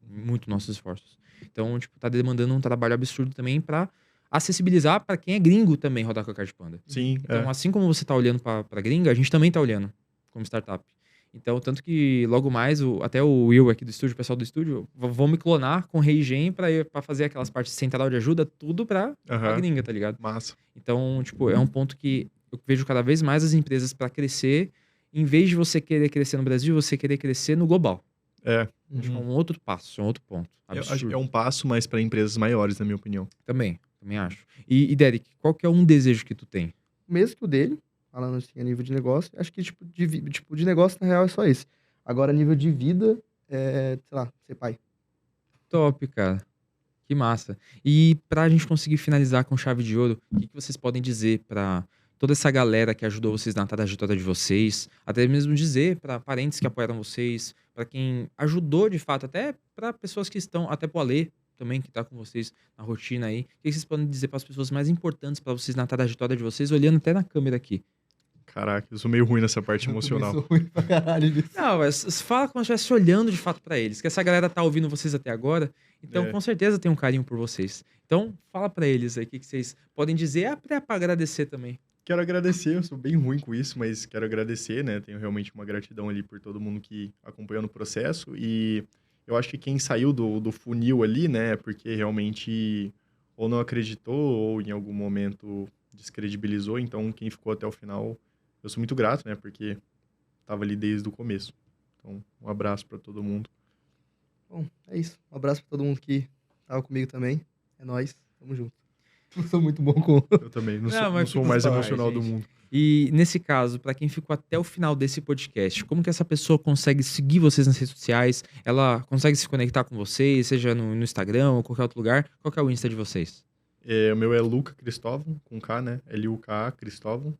Muito nossos esforços. Então, tipo, tá demandando um trabalho absurdo também pra acessibilizar pra quem é gringo também rodar com a Cartpanda. Sim, Então, assim como você tá olhando pra gringa, a gente também tá olhando como startup. Então, tanto que logo mais, até o Will aqui do estúdio, o pessoal do estúdio, vão me clonar com ReiGen pra fazer aquelas partes central de ajuda, tudo pra gringa, tá ligado? Massa. Então, tipo, é um ponto que eu vejo cada vez mais as empresas pra crescer, em vez de você querer crescer no Brasil, você querer crescer no global. Acho que é um outro passo, é um outro ponto. Absurdo. É um passo mais pra empresas maiores, na minha opinião. Também acho. E Derek, qual que é um desejo que tu tem? O mesmo que o dele, falando assim, a nível de negócio, acho que tipo de negócio, na real, é só esse. Agora, a nível de vida, sei lá, ser pai. Top, cara. Que massa. E pra gente conseguir finalizar com chave de ouro, o que vocês podem dizer pra toda essa galera que ajudou vocês na trajetória de vocês, até mesmo dizer pra parentes que apoiaram vocês, pra quem ajudou de fato, até pra pessoas que estão, até pro Alê também, que tá com vocês na rotina aí, o que vocês podem dizer pras pessoas mais importantes pra vocês na trajetória de vocês, olhando até na câmera aqui? Caraca, eu sou meio ruim nessa parte emocional. Eu sou ruim pra caralho disso. Não, mas fala como se estivesse olhando de fato pra eles, que essa galera tá ouvindo vocês até agora, então com certeza tem um carinho por vocês. Então fala pra eles aí o que vocês podem dizer, até pra agradecer também. Quero agradecer, eu sou bem ruim com isso, mas quero agradecer, né? Tenho realmente uma gratidão ali por todo mundo que acompanhou no processo. E eu acho que quem saiu do funil ali, né? Porque realmente ou não acreditou ou em algum momento descredibilizou. Então, quem ficou até o final, eu sou muito grato, né? Porque tava ali desde o começo. Então, um abraço para todo mundo. Bom, é isso. Um abraço pra todo mundo que tava comigo também. É nóis. Tamo junto. Eu sou muito bom com... Eu também, não sou o mais emocional do mundo. E nesse caso, pra quem ficou até o final desse podcast, como que essa pessoa consegue seguir vocês nas redes sociais? Ela consegue se conectar com vocês, seja no Instagram ou qualquer outro lugar? Qual que é o Insta de vocês? O meu é Luca Cristóvão, com K, né? Luka Cristóvão.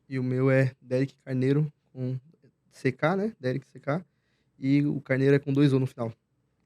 E o meu é Derek Carneiro, com CK, né? Derek CK. E o Carneiro é com 2 O no final.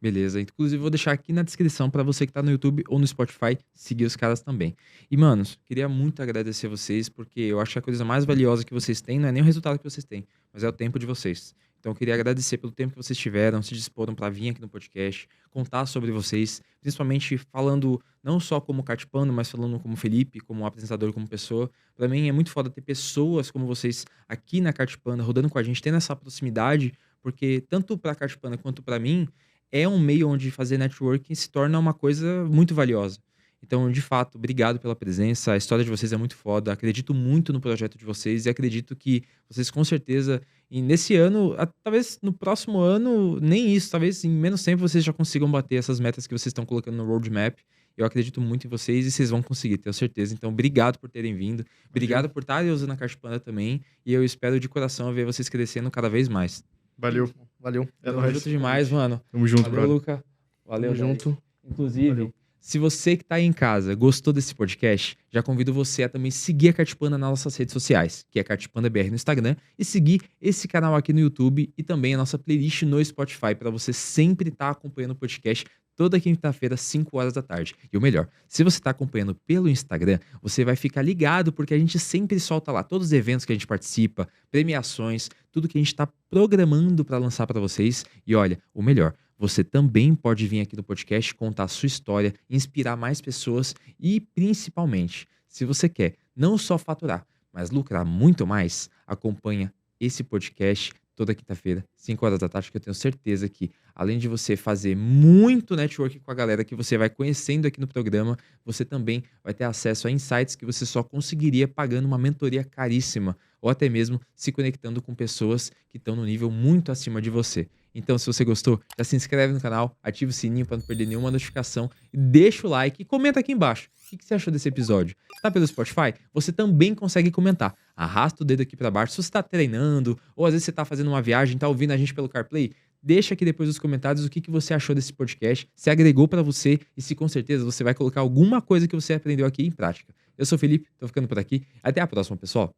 Beleza. Inclusive, vou deixar aqui na descrição pra você que tá no YouTube ou no Spotify seguir os caras também. E, manos, queria muito agradecer vocês, porque eu acho que a coisa mais valiosa que vocês têm não é nem o resultado que vocês têm, mas é o tempo de vocês. Então, eu queria agradecer pelo tempo que vocês tiveram, se disporam pra vir aqui no podcast, contar sobre vocês, principalmente falando não só como Cartpanda, mas falando como Felipe, como apresentador, como pessoa. Pra mim, é muito foda ter pessoas como vocês aqui na Cartpanda, rodando com a gente, tendo essa proximidade, porque tanto pra Cartpanda quanto pra mim, é um meio onde fazer networking se torna uma coisa muito valiosa. Então, de fato, obrigado pela presença. A história de vocês é muito foda. Acredito muito no projeto de vocês e acredito que vocês, com certeza, e nesse ano, talvez no próximo ano, nem isso, talvez em menos tempo vocês já consigam bater essas metas que vocês estão colocando no roadmap. Eu acredito muito em vocês e vocês vão conseguir, tenho certeza. Então, obrigado por terem vindo. Obrigado por estarem usando a Cartpanda também. E eu espero de coração ver vocês crescendo cada vez mais. Valeu. Valeu. Tamo junto demais, mano. Tamo junto, Valeu, brother. Luca. Valeu, Tamo junto. Inclusive, Valeu. se você que tá aí em casa gostou desse podcast, já convido você a também seguir a Cartpanda nas nossas redes sociais, que é Cartpanda BR no Instagram, e seguir esse canal aqui no YouTube e também a nossa playlist no Spotify, para você sempre estar acompanhando o podcast toda quinta-feira, 5 horas da tarde. E o melhor, se você está acompanhando pelo Instagram, você vai ficar ligado, porque a gente sempre solta lá todos os eventos que a gente participa, premiações, tudo que a gente está programando para lançar para vocês. E olha, o melhor, você também pode vir aqui no podcast, contar a sua história, inspirar mais pessoas e, principalmente, se você quer não só faturar, mas lucrar muito mais, acompanha esse podcast toda quinta-feira, 5 horas da tarde, que eu tenho certeza que, além de você fazer muito network com a galera que você vai conhecendo aqui no programa, você também vai ter acesso a insights que você só conseguiria pagando uma mentoria caríssima, ou até mesmo se conectando com pessoas que estão no nível muito acima de você. Então, se você gostou, já se inscreve no canal, ativa o sininho para não perder nenhuma notificação, deixa o like e comenta aqui embaixo. O que você achou desse episódio? Tá pelo Spotify? Você também consegue comentar. Arrasta o dedo aqui para baixo. Se você tá treinando, ou às vezes você tá fazendo uma viagem, tá ouvindo a gente pelo CarPlay, deixa aqui depois nos comentários o que você achou desse podcast, se agregou para você e se com certeza você vai colocar alguma coisa que você aprendeu aqui em prática. Eu sou o Felipe, tô ficando por aqui. Até a próxima, pessoal.